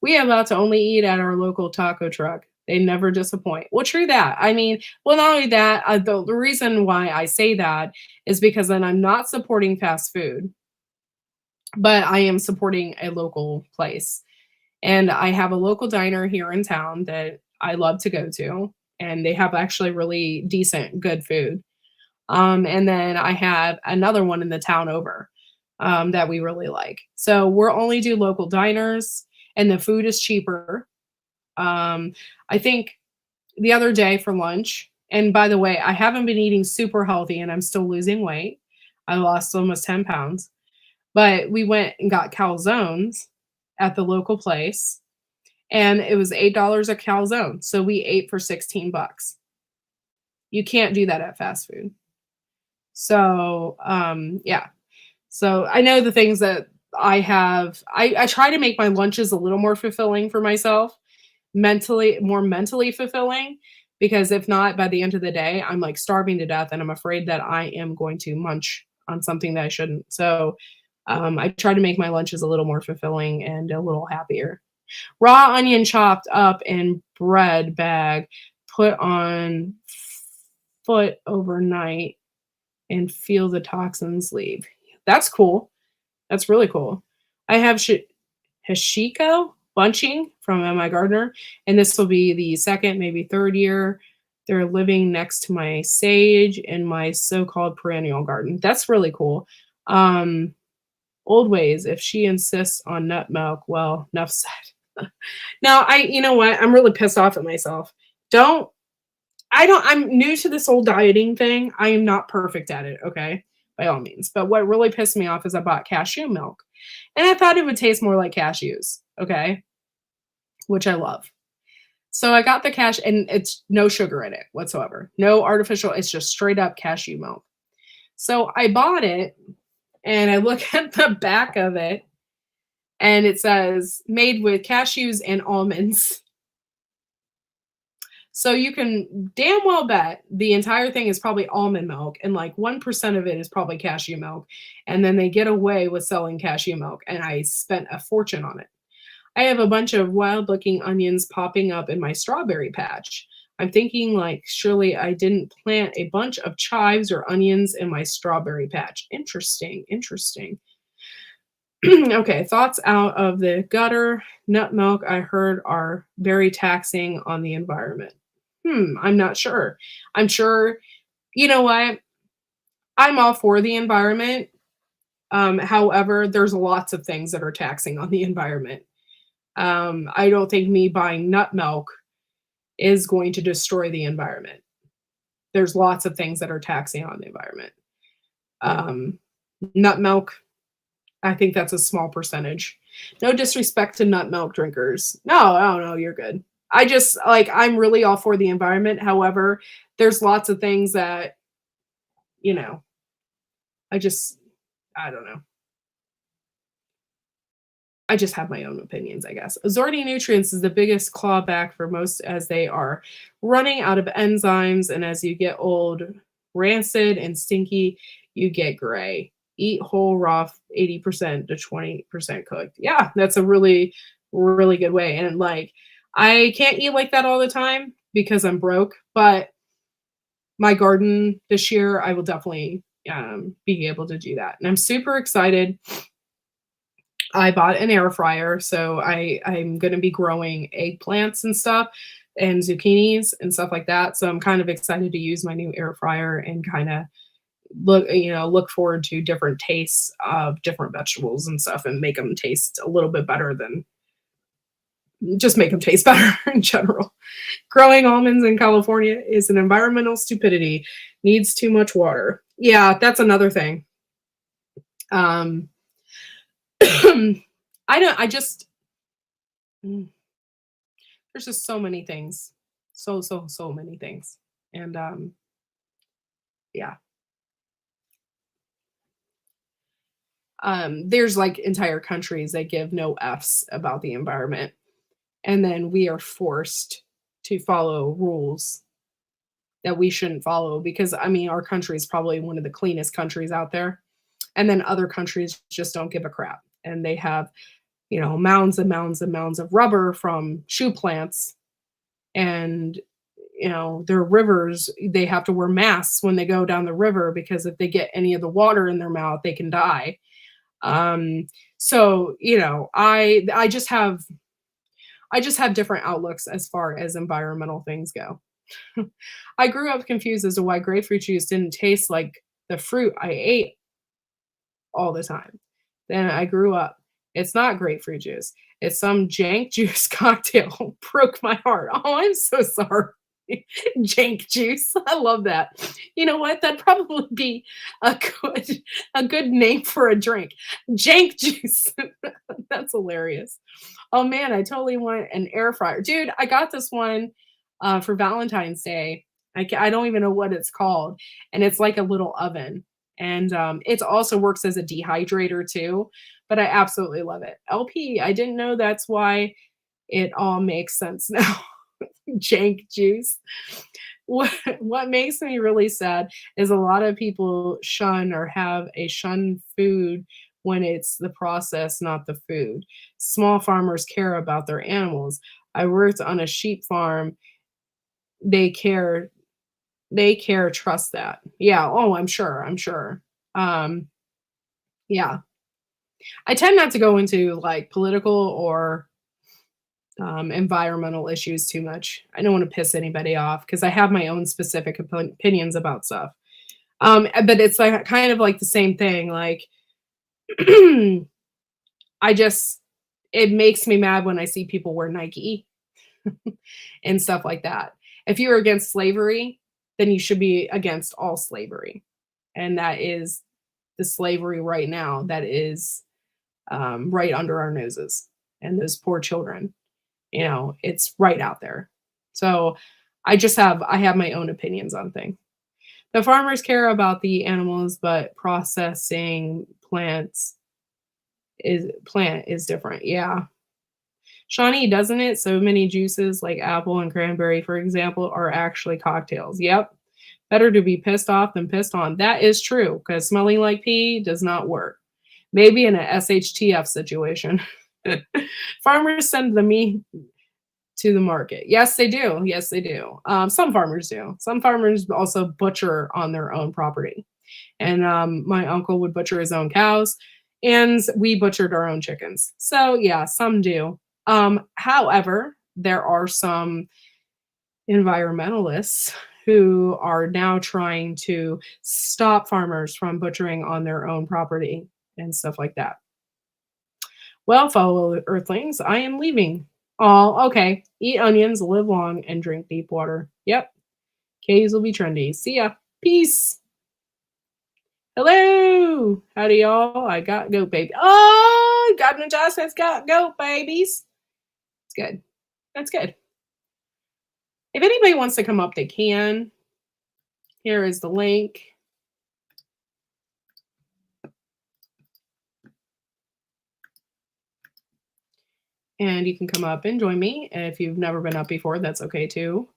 We have out to only eat at our local taco truck. They never disappoint. Well, true that. I mean, well, not only that, the reason why I say that is because then I'm not supporting fast food, but I am supporting a local place. And I have a local diner here in town that I love to go to, and they have actually really decent, good food. And then I have another one in the town over that we really like. So we'll only do local diners, and the food is cheaper. I think the other day for lunch, and by the way, I haven't been eating super healthy and I'm still losing weight. I lost almost 10 pounds, but we went and got calzones at the local place, and it was $8 a calzone. So we ate for 16 bucks. You can't do that at fast food. So, yeah. So I know the things that I have, I try to make my lunches a little more fulfilling for myself, more mentally fulfilling, because if not, by the end of the day, I'm like starving to death and I'm afraid that I am going to munch on something that I shouldn't. So, I try to make my lunches a little more fulfilling and a little happier. Raw onion chopped up in bread bag, put on foot overnight and feel the toxins leave. That's cool. That's really cool. I have Hashiko bunching from Emma Gardner, and this will be the second, maybe third year. They're living next to my sage in my so-called perennial garden. That's really cool. Old ways. If she insists on nut milk, well, enough said. Now, you know what? I'm really pissed off at myself. I'm new to this whole dieting thing. I am not perfect at it, okay? By all means. But what really pissed me off is I bought cashew milk. And I thought it would taste more like cashews, okay? Which I love. So I got the and it's no sugar in it whatsoever. No artificial, it's just straight up cashew milk. So I bought it, and I look at the back of it, and it says made with cashews and almonds. So you can damn well bet the entire thing is probably almond milk, and like 1% of it is probably cashew milk. And then they get away with selling cashew milk, and I spent a fortune on it. I have a bunch of wild looking onions popping up in my strawberry patch. I'm thinking like surely I didn't plant a bunch of chives or onions in my strawberry patch. Interesting. Okay, thoughts out of the gutter. Nut milk, I heard, are very taxing on the environment. I'm not sure. I'm sure, you know what? I'm all for the environment. However, there's lots of things that are taxing on the environment. I don't think me buying nut milk is going to destroy the environment. There's lots of things that are taxing on the environment. Nut milk, I think that's a small percentage. No disrespect to nut milk drinkers. No, you're good. I just I'm really all for the environment. However, there's lots of things that, I don't know. I just have my own opinions, I guess. Absorbing nutrients is the biggest clawback for most, as they are running out of enzymes. And as you get old, rancid and stinky, you get gray. Eat whole raw 80% to 20% cooked. Yeah, that's a really, really good way. And I can't eat like that all the time because I'm broke, but my garden this year, I will definitely be able to do that. And I'm super excited. I bought an air fryer, so I'm going to be growing eggplants and stuff and zucchinis and stuff like that. So I'm kind of excited to use my new air fryer and kind of look forward to different tastes of different vegetables and stuff and make them taste a little bit better than just make them taste better in general. Growing almonds in California is an environmental stupidity. Needs too much water. Yeah, that's another thing. There's just so many things. So many things. And yeah. There's entire countries that give no F's about the environment. And then we are forced to follow rules that we shouldn't follow because I mean, our country is probably one of the cleanest countries out there. And then other countries just don't give a crap. And they have, mounds and mounds and mounds of rubber from shoe plants. And, their rivers, they have to wear masks when they go down the river because if they get any of the water in their mouth, they can die. So, I just have different outlooks as far as environmental things go. I grew up confused as to why grapefruit juice didn't taste like the fruit I ate all the time. Then I grew up. It's not grapefruit juice. It's some jank juice cocktail. Broke my heart. Oh, I'm so sorry. Jank juice. I love that. You know what? That'd probably be a good name for a drink. Jank juice. That's hilarious. Oh man, I totally want an air fryer. Dude, I got this one for Valentine's Day. I don't even know what it's called. And it's like a little oven. And it also works as a dehydrator too. But I absolutely love it. LP, I didn't know that's why it all makes sense now. Jank juice. What makes me really sad is a lot of people shun or have a shun food when it's the process, not the food. Small farmers care about their animals. I worked on a sheep farm. They care, trust that. Yeah, oh, I'm sure. Yeah. I tend not to go into like political or environmental issues too much. I don't want to piss anybody off because I have my own specific opinions about stuff. But it's like kind of like the same thing. Like, it makes me mad when I see people wear Nike and stuff like that. If you're against slavery, then you should be against all slavery. And that is the slavery right now that is right under our noses. And those poor children, it's right out there. So I have my own opinions on things. The farmers care about the animals, but processing plant is different. Yeah. Shawnee, doesn't it? So many juices like apple and cranberry, for example, are actually cocktails. Yep. Better to be pissed off than pissed on. That is true, because smelling like pee does not work. Maybe in a SHTF situation. Farmers send the meat to the market. Yes, they do. Yes, they do. Some farmers do. Some farmers also butcher on their own property. And my uncle would butcher his own cows, and we butchered our own chickens. So yeah, some do. However, there are some environmentalists who are now trying to stop farmers from butchering on their own property and stuff like that. Well, fellow earthlings, I am leaving. Oh, okay. Eat onions, live long, and drink deep water. Yep. Caves will be trendy. See ya. Peace. Hello. Howdy, y'all. I got goat baby. Oh, God and Josh has got goat babies. It's good. That's good. If anybody wants to come up, they can. Here is the link. And you can come up and join me. And if you've never been up before, that's okay too.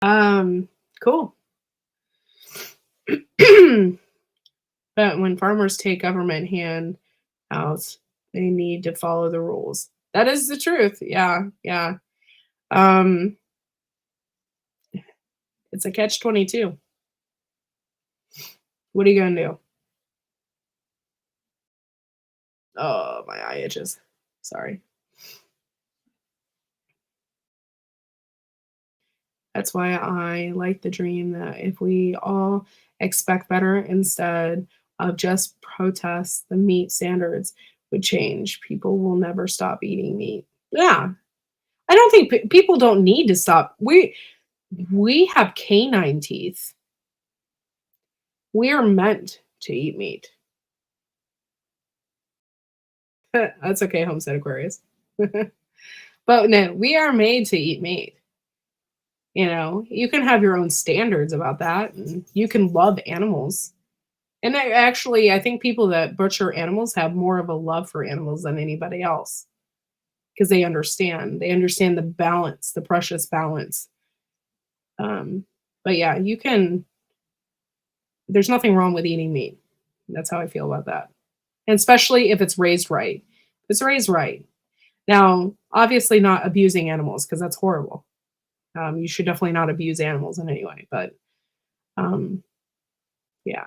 Cool. But when farmers take government handouts, they need to follow the rules. That is the truth. Yeah. It's a catch-22. What are you gonna do? Oh, my eye itches. Sorry. That's why I like the dream that if we all expect better instead of just protest, the meat standards would change. People will never stop eating meat. Yeah. I don't think people don't need to stop. We have canine teeth. We are meant to eat meat. That's okay, Homestead Aquarius. But no, we are made to eat meat. You can have your own standards about that, and you can love animals. And I think people that butcher animals have more of a love for animals than anybody else. because they understand. They understand the balance, the precious balance. But yeah, you can. There's nothing wrong with eating meat. That's how I feel about that, and especially if it's raised right. If it's raised right. Now, obviously, not abusing animals because that's horrible. You should definitely not abuse animals in any way. But um, yeah.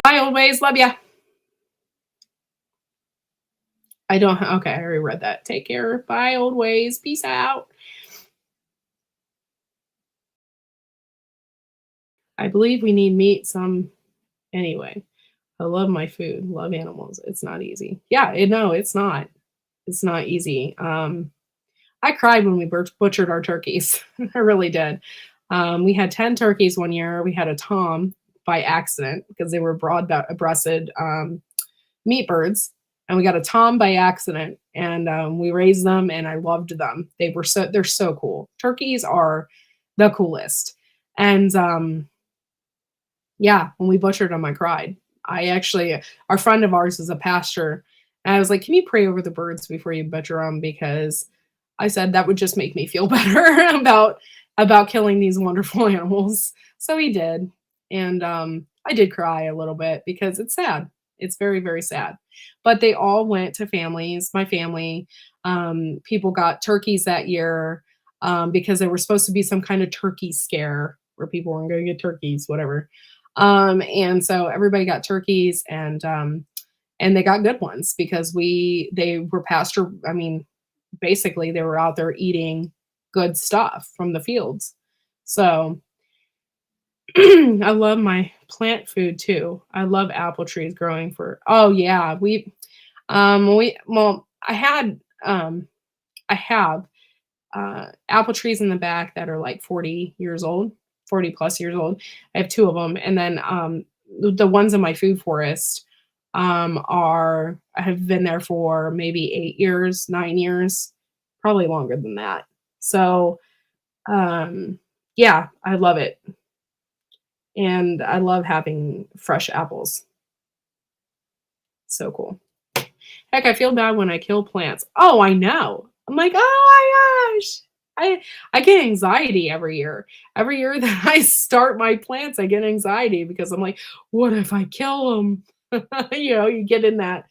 Bye, old ways. Love ya. I don't. Okay, I already read that. Take care. Bye, old ways. Peace out. I believe we need meat some anyway. I love my food. Love animals. It's not easy. Yeah, no, it's not. It's not easy. I cried when we butchered our turkeys. I really did. We had 10 turkeys one year. We had a tom by accident because they were broad-breasted meat birds, and we got a tom by accident, and we raised them, and I loved them. They're so cool. Turkeys are the coolest, and yeah, when we butchered them, I cried. Our friend of ours is a pastor, and I was like, "Can you pray over the birds before you butcher them?" Because I said that would just make me feel better about killing these wonderful animals. So he did, and I did cry a little bit because it's sad. It's very, very sad. But they all went to families. My family, people got turkeys that year because there was supposed to be some kind of turkey scare where people weren't going to get turkeys, whatever. And so everybody got turkeys, and they got good ones because they were pasture. I mean, basically they were out there eating good stuff from the fields. So I love my plant food too. I love apple trees growing for. Oh yeah, I have apple trees in the back that are like 40 years old, 40 plus years old. I have two of them, and then the ones in my food forest I have been there for maybe 8 years, 9 years, probably longer than that. So yeah, I love it, and I love having fresh apples. So cool. Heck, I feel bad when I kill plants. Oh, I know. I'm like, oh my gosh. I get anxiety every year. Every year that I start my plants, I get anxiety because I'm like, what if I kill them? You get in that.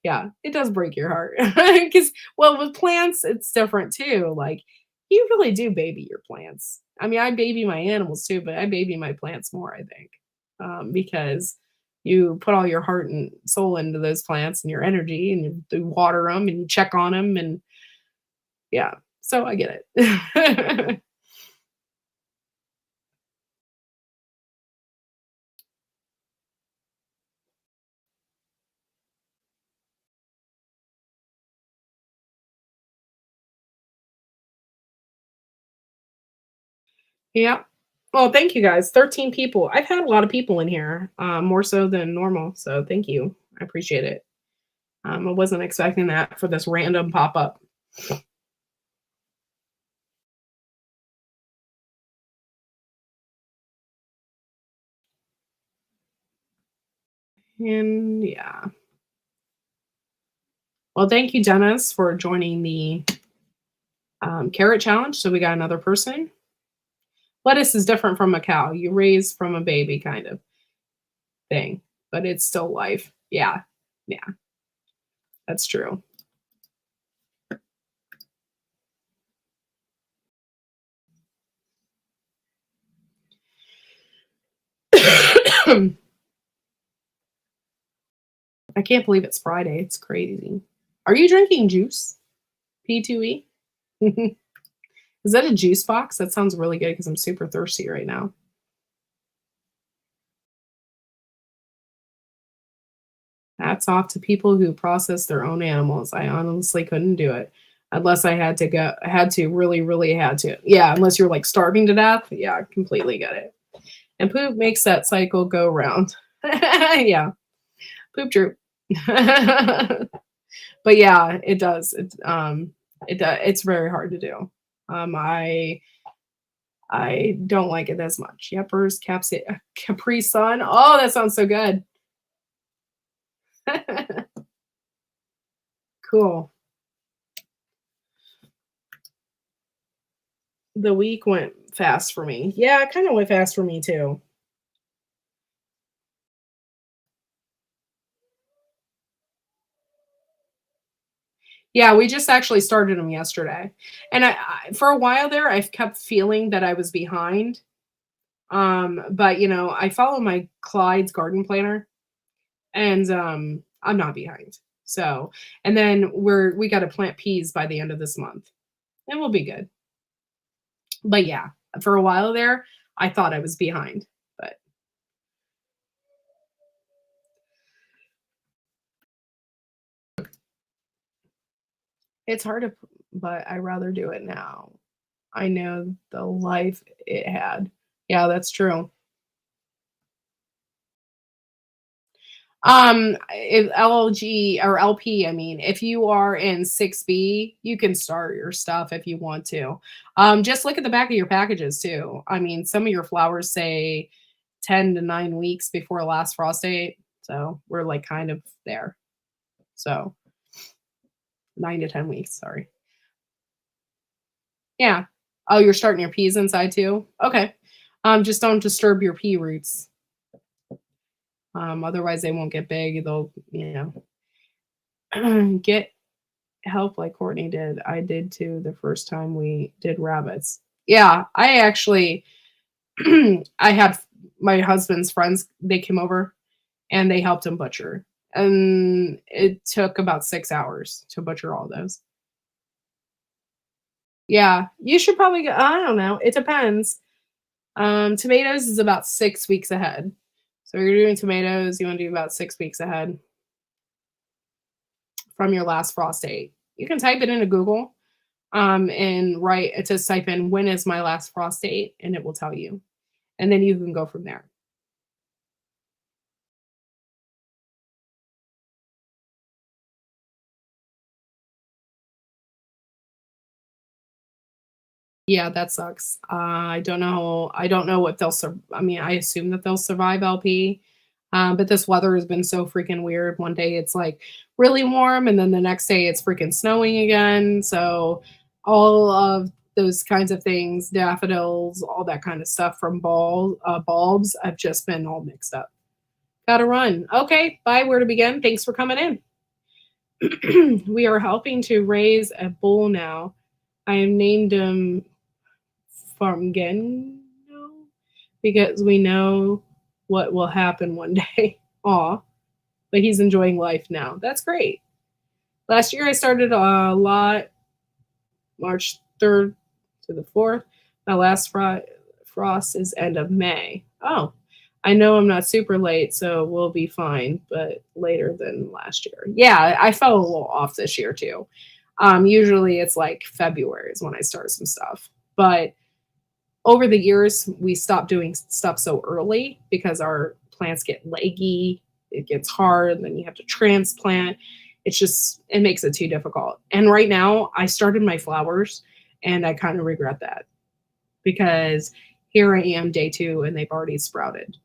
Yeah, it does break your heart. Because, well, with plants, it's different too. Like, you really do baby your plants. I mean, I baby my animals too, but I baby my plants more, I think, because you put all your heart and soul into those plants and your energy, and you water them and you check on them, and yeah, so I get it. Yeah. Well, thank you guys. 13 people. I've had a lot of people in here, more so than normal. So thank you. I appreciate it. I wasn't expecting that for this random pop up. And yeah. Well, thank you, Dennis, for joining the carrot challenge. So we got another person. Lettuce is different from a cow. You raise from a baby kind of thing, but it's still life. Yeah. Yeah. That's true. I can't believe it's Friday. It's crazy. Are you drinking juice? P2E? Is that a juice box? That sounds really good because I'm super thirsty right now. Hats off to people who process their own animals. I honestly couldn't do it unless I had to go. I had to really, really had to. Yeah, unless you're like starving to death. Yeah, I completely get it. And poop makes that cycle go round. Yeah, poop droop. But yeah, it does. It's very hard to do. I don't like it as much. Yepers, Capri Sun. Oh, that sounds so good. Cool. The week went fast for me. Yeah, it kind of went fast for me too. Yeah, we just actually started them yesterday. And for a while there, I've kept feeling that I was behind. But I follow my Clyde's garden planner and I'm not behind. So, and then we got to plant peas by the end of this month. And we'll be good. But yeah, for a while there, I thought I was behind, but it's hard to, but I rather do it now. I know the life it had. Yeah, that's true. If LG or LP, I mean, if you are in 6B, you can start your stuff if you want to. Just look at the back of your packages too. I mean, some of your flowers say 10 to 9 weeks before last frost date. So we're like kind of there. So 9 to 10 weeks, sorry. Yeah. Oh, you're starting your peas inside too? Okay. Just don't disturb your pea roots. Otherwise they won't get big. They'll, get help like Courtney did. I did too the first time we did rabbits. Yeah, I actually I had my husband's friends, they came over and they helped him butcher. And it took about 6 hours to butcher all those. Yeah, you should probably go, I don't know, it depends. Tomatoes is about 6 weeks ahead. So you're doing tomatoes, you want to do about 6 weeks ahead from your last frost date. You can type it into Google and just type in when is my last frost date and it will tell you. And then you can go from there. Yeah, that sucks. I don't know what I mean, I assume that they'll survive LP. But this weather has been so freaking weird. One day it's like really warm, and then the next day it's freaking snowing again. So all of those kinds of things, daffodils, all that kind of stuff from bulbs, I've just been all mixed up. Gotta run. Okay, bye. Where to begin? Thanks for coming in. We are helping to raise a bull now. I am named him Farmgen because we know what will happen one day. Aw, but he's enjoying life now. That's great. Last year I started a lot, March 3rd to the 4th. My last frost is end of May. Oh, I know I'm not super late, so we'll be fine, but later than last year. Yeah, I fell a little off this year too. Usually it's like February is when I start some stuff. But over the years, we stopped doing stuff so early because our plants get leggy, it gets hard, and then you have to transplant. It makes it too difficult. And right now, I started my flowers, and I kind of regret that because here I am day 2, and they've already sprouted.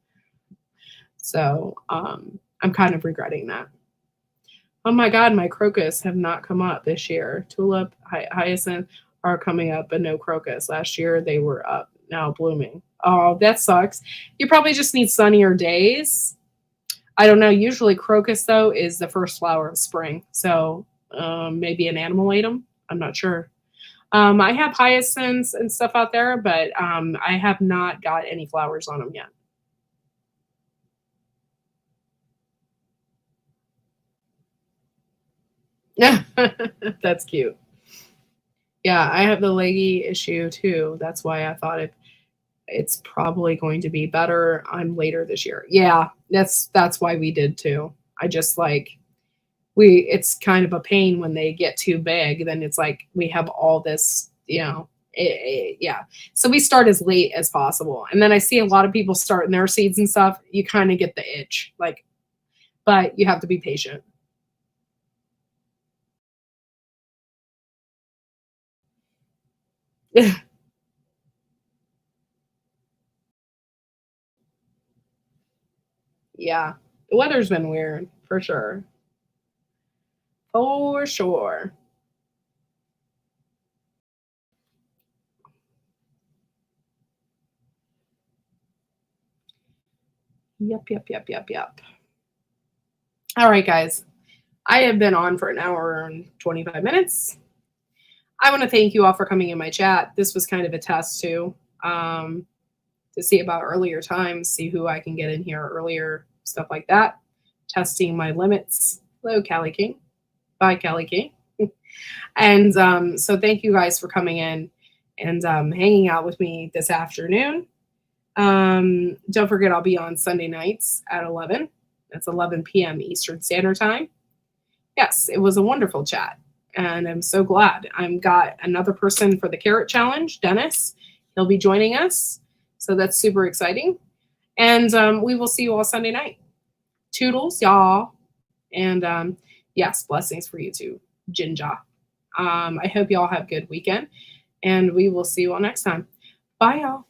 So I'm kind of regretting that. Oh my God, my crocus have not come up this year. Tulip, hyacinth are coming up, but no crocus. Last year they were up, now blooming. Oh, that sucks. You probably just need sunnier days. I don't know. Usually crocus, though, is the first flower of spring. So maybe an animal ate them. I'm not sure. I have hyacinths and stuff out there, but I have not got any flowers on them yet. That's cute. Yeah, I have the leggy issue too. That's why I thought it's probably going to be better. I'm later this year. Yeah, that's why we did too. I just like it's kind of a pain when they get too big. Then it's like we have all this, yeah. So we start as late as possible, and then I see a lot of people starting their seeds and stuff. You kind of get the itch, like, but you have to be patient. Yeah, the weather's been weird for sure. For sure. Yep. All right, guys. I have been on for an hour and 25 minutes. I want to thank you all for coming in my chat. This was kind of a test too, to see about earlier times, see who I can get in here earlier, stuff like that. Testing my limits. Hello, Callie King. Bye, Callie King. And so thank you guys for coming in and hanging out with me this afternoon. Don't forget, I'll be on Sunday nights at 11. That's 11 p.m. Eastern Standard Time. Yes, it was a wonderful chat. And I'm so glad. I've got another person for the Carrot Challenge, Dennis. He'll be joining us. So that's super exciting. And we will see you all Sunday night. Toodles, y'all. And yes, blessings for you too, Jinja. I hope y'all have a good weekend. And we will see you all next time. Bye, y'all.